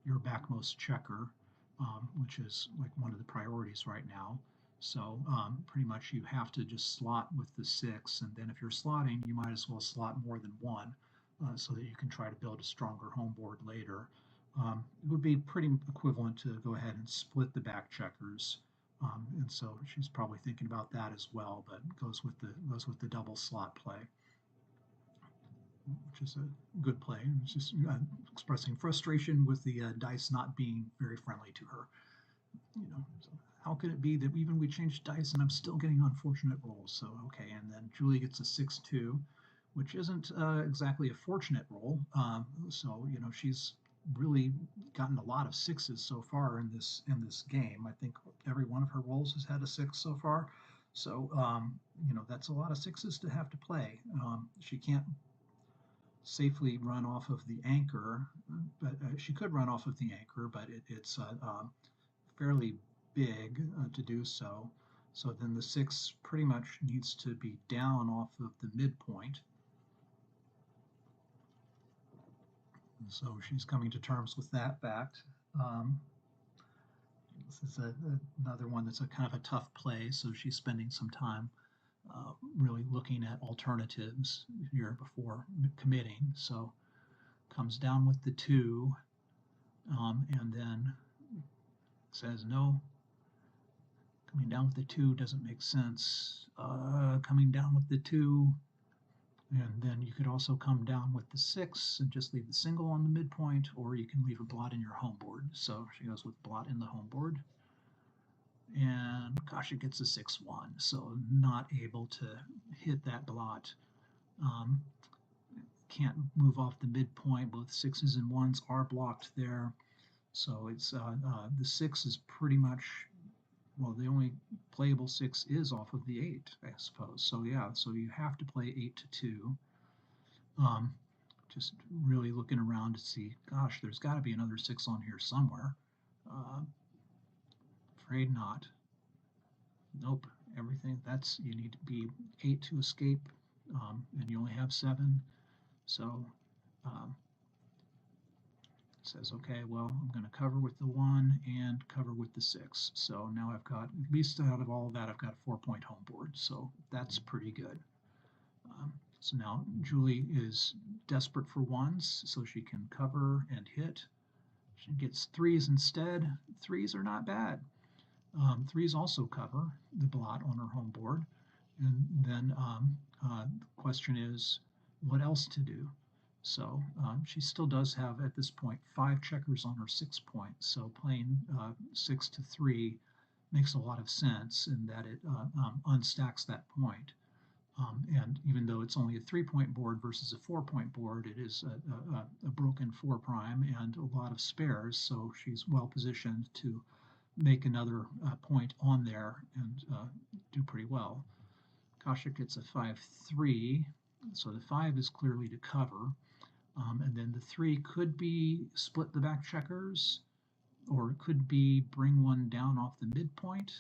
Speaker 1: your backmost checker, which is like one of the priorities right now. So pretty much you have to just slot with the 6, and then if you're slotting, you might as well slot more than one, so that you can try to build a stronger home board later. It would be pretty equivalent to go ahead and split the back checkers. And so she's probably thinking about that as well, but goes with the double slot play, which is a good play. It's just expressing frustration with the dice not being very friendly to her. So how could it be that even we changed dice and I'm still getting unfortunate rolls? So okay, and then Julie gets a 6-2, which isn't exactly a fortunate roll. So she's really gotten a lot of 6s so far in this game. I think every one of her rolls has had a 6 so far. So that's a lot of 6s to have to play. She can't safely run off of the anchor, but she could run off of the anchor, but it's fairly big to do so. So then the 6 pretty much needs to be down off of the midpoint. So she's coming to terms with that fact. This is another one that's a kind of a tough play, so she's spending some time really looking at alternatives here before committing. So comes down with the 2, and then says no. Coming down with the 2 doesn't make sense. Coming down with the 2, and then you could also come down with the 6 and just leave the single on the midpoint, or you can leave a blot in your home board. So she goes with blot in the home board. And Kashic gets a 6-1, so not able to hit that blot. Can't move off the midpoint. Both 6s and 1s are blocked there. So it's the 6 is pretty much, well, the only playable 6 is off of the 8, I suppose. So yeah, so you have to play 8-2. Just really looking around to see, gosh, there's got to be another 6 on here somewhere. Afraid not. Nope, everything, you need to be 8 to escape, and you only have 7. So says, okay, well, I'm going to cover with the 1 and cover with the 6. So now I've got, at least out of all of that, I've got a 4-point home board. So that's pretty good. So now Julie is desperate for 1s, so she can cover and hit. She gets 3s instead. 3s are not bad. 3s also cover the blot on her home board. And then the question is, what else to do? So she still does have, at this point, 5 checkers on her 6 point. So playing 6-3 makes a lot of sense in that it unstacks that point. And even though it's only a 3-point board versus a 4-point board, it is a broken 4' and a lot of spares. So she's well positioned to make another point on there and do pretty well. Kashic gets a 5-3, so the 5 is clearly to cover. And then the 3 could be split the back checkers, or it could be bring one down off the midpoint,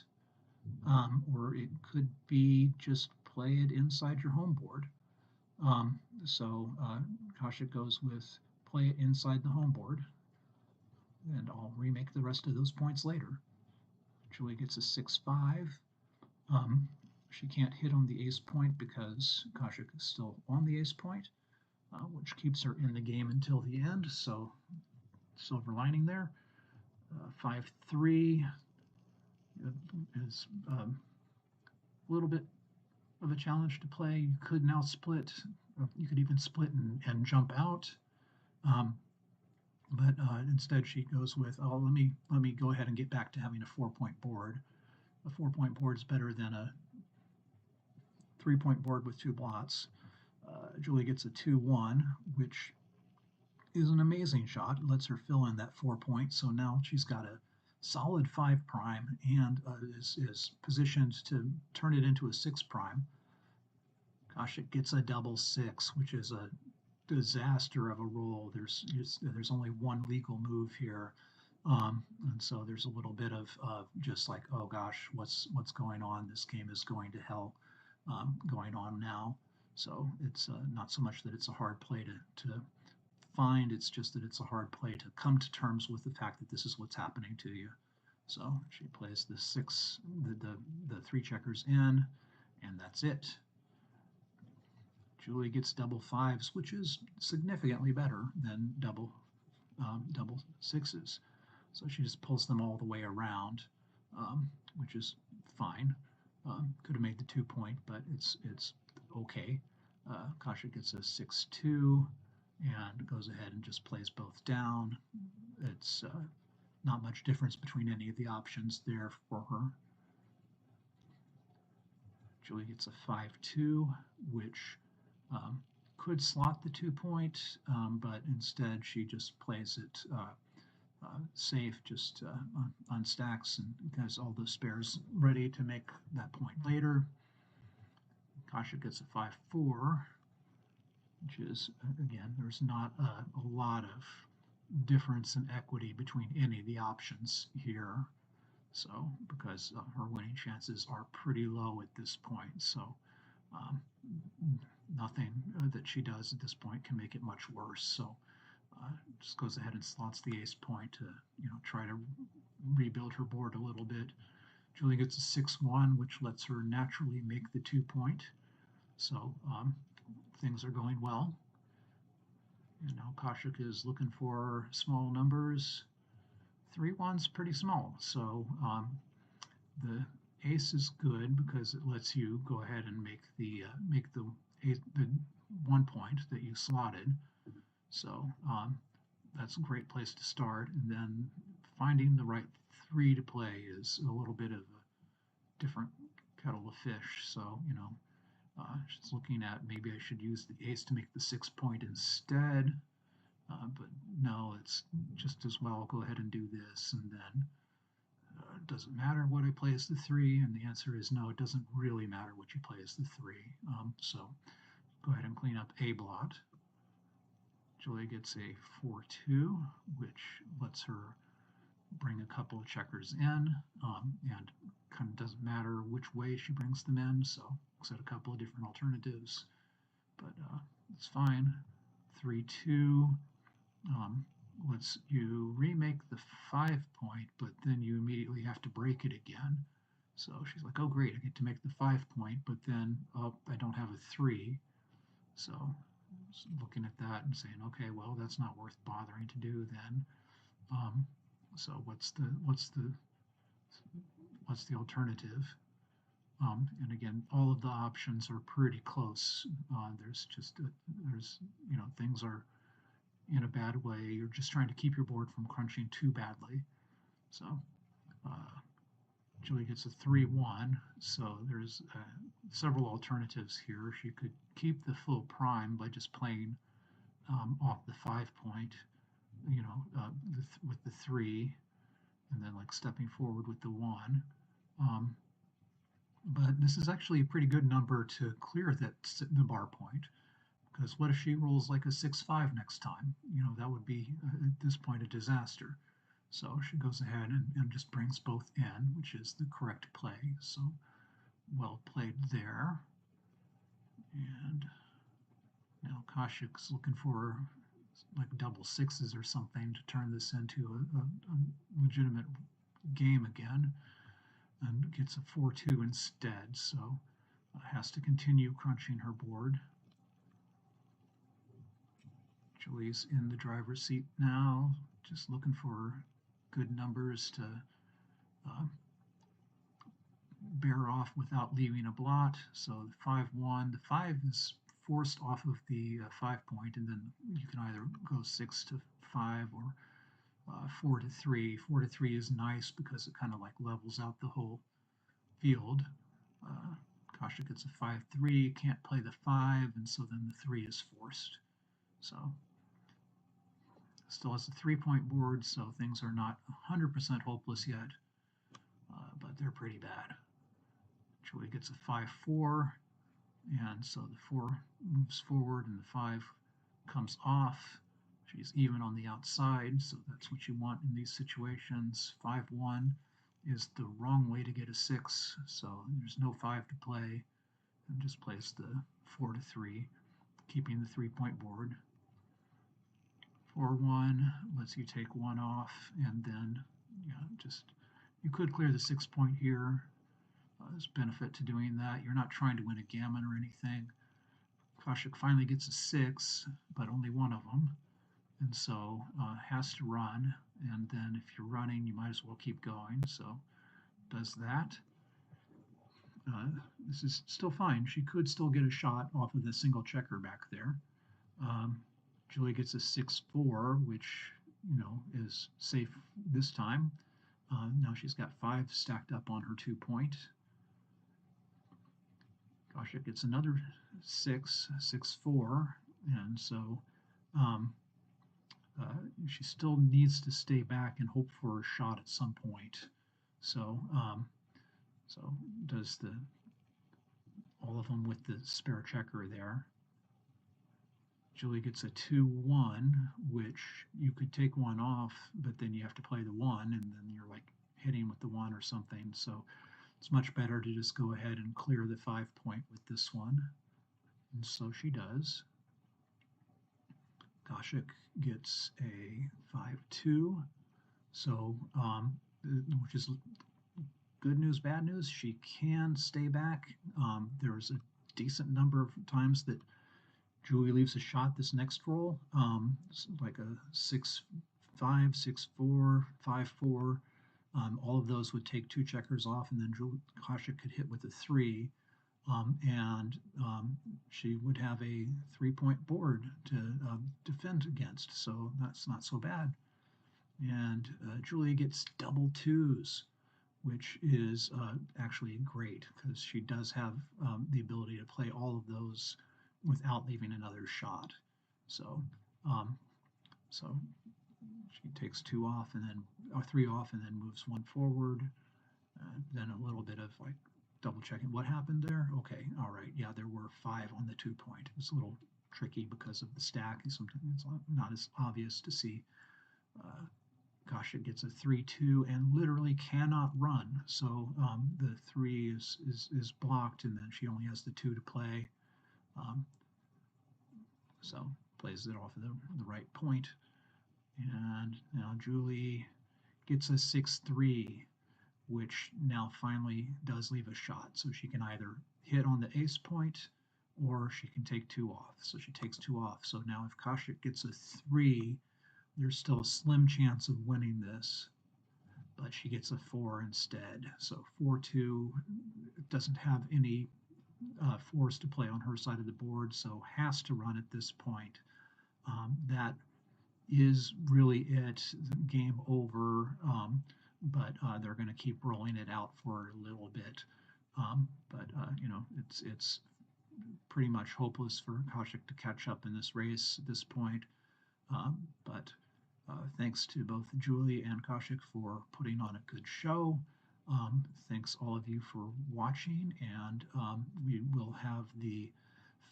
Speaker 1: or it could be just play it inside your home board. So Kashic goes with play it inside the home board, and I'll remake the rest of those points later. Julie gets a 6-5. She can't hit on the ace point because Kashic is still on the ace point, which keeps her in the game until the end. So silver lining there. 5-3 is a little bit of a challenge to play. You could now split. You could even split and jump out. But instead she goes with, oh, let me go ahead and get back to having a 4-point board. A 4-point board is better than a 3-point board with 2 blots. Julie gets a 2-1, which is an amazing shot. It lets her fill in that 4 point. So now she's got a solid 5' and is positioned to turn it into a 6'. Kashic gets a double six, which is a disaster of a roll. There's only one legal move here, and so there's a little bit of just like, oh gosh, what's going on? This game is going to hell, going on now. So it's not so much that it's a hard play to find, it's just that it's a hard play to come to terms with the fact that this is what's happening to you. So she plays the six, the three checkers in, and that's it. Julie gets double fives, which is significantly better than double sixes. So she just pulls them all the way around, which is fine. Could have made the 2 point, but it's okay. Kasha gets a 6-2 and goes ahead and just plays both down. It's not much difference between any of the options there for her. Julie gets a 5-2, which could slot the 2 point, but instead she just plays it safe, just unstacks and has all the spares ready to make that point later. Kasha gets a 5-4, which is, again, there's not a lot of difference in equity between any of the options here. So, because her winning chances are pretty low at this point. So, nothing that she does at this point can make it much worse. So, just goes ahead and slots the ace point to, try to rebuild her board a little bit. Julie gets a 6-1, which lets her naturally make the 2 point. So, things are going well. And now Kashic is looking for small numbers. 3-1's pretty small, so the ace is good because it lets you go ahead and make the 1 point that you slotted. So that's a great place to start. And then finding the right 3 to play is a little bit of a different kettle of fish. So she's looking at maybe I should use the ace to make the 6 point instead. But no, it's just as well go ahead and do this, and then it doesn't matter what I play as the 3, and the answer is no, it doesn't really matter what you play as the 3. So go ahead and clean up a blot. Julia gets a 4-2, which lets her bring a couple of checkers in, and kind of doesn't matter which way she brings them in, so looks at a couple of different alternatives, but it's fine. 3-2 lets you remake the 5 point, but then you immediately have to break it again. So she's like, oh great, I get to make the 5 point, but then I don't have a 3. So looking at that and saying, okay, well, that's not worth bothering to do then. So what's the alternative? And again, all of the options are pretty close. There's things are in a bad way. You're just trying to keep your board from crunching too badly. So Julie gets a 3-1. So there's several alternatives here. She could keep the full prime by just playing off the 5 point, with the 3, and then like stepping forward with the 1. But this is actually a pretty good number to clear the bar point, because what if she rolls like a 6-5 next time? That would be at this point a disaster. So she goes ahead and just brings both in, which is the correct play. So well played there. And now Kashic's looking for like double sixes or something to turn this into a legitimate game again, and gets a 4-2 instead, so has to continue crunching her board. Julie's in the driver's seat now, just looking for good numbers to bear off without leaving a blot. So the 5-1, the 5 is forced off of the 5 point, and then you can either go 6-5 or 4-3. 4-3 is nice because it kind of like levels out the whole field. Kasha gets a 5-3, can't play the 5, and so then the 3 is forced. So still has a 3-point board, so things are not 100% hopeless yet, but they're pretty bad. Julie gets a 5-4, and so the 4 moves forward and the 5 comes off. She's even on the outside, so that's what you want in these situations. 5-1 is the wrong way to get a 6, so there's no 5 to play, and just plays the 4-3, keeping the 3-point board. 4-1 lets you take 1 off, and then you could clear the 6-point here. There's benefit to doing that. You're not trying to win a gammon or anything. Kashic finally gets a 6, but only one of them, and so has to run. And then if you're running, you might as well keep going. So does that. This is still fine. She could still get a shot off of the single checker back there. Julie gets a 6-4, which is safe this time. Now she's got 5 stacked up on her 2-point. Kashic gets another 6-4, and so she still needs to stay back and hope for a shot at some point. So does all of them with the spare checker there. Julie gets a 2-1, which you could take 1 off, but then you have to play the 1, and then you're like hitting with the 1 or something. So it's much better to just go ahead and clear the 5-point with this one. And so she does. Kashic gets a 5-2. So, which is good news, bad news. She can stay back. There's a decent number of times that Julie leaves a shot this next roll, like a 6-5, 6-4, 5-4. All of those would take 2 checkers off, and then Kashic could hit with a 3, and she would have a 3-point board to defend against. So that's not so bad. And Julie gets double 2s, which is actually great because she does have the ability to play all of those without leaving another shot. So she takes 2 off and then, or 3 off, and then moves 1 forward. Then a little bit of like double checking what happened there. Okay, all right, yeah, there were 5 on the 2-point. It's a little tricky because of the stack. Sometimes it's not as obvious to see. Kashic gets a 3-2 and literally cannot run. So the 3 is blocked, and then she only has the 2 to play. So plays it off of the right point. And now Julie gets a 6-3, which now finally does leave a shot. So she can either hit on the ace point or she can take 2 off. So she takes 2 off. So now if Kashic gets a 3, there's still a slim chance of winning this, but she gets a 4 instead. So 4-2 doesn't have any 4s to play on her side of the board, so has to run at this point. That is really it. Game over, but they're going to keep rolling it out for a little bit. But it's pretty much hopeless for Kashic to catch up in this race at this point. But thanks to both Julie and Kashic for putting on a good show. Thanks all of you for watching, and we will have the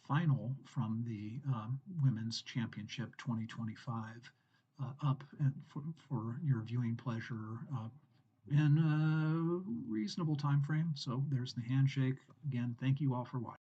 Speaker 1: final from the Women's Championship 2025 up for your viewing pleasure in a reasonable time frame. So there's the handshake. Again, thank you all for watching.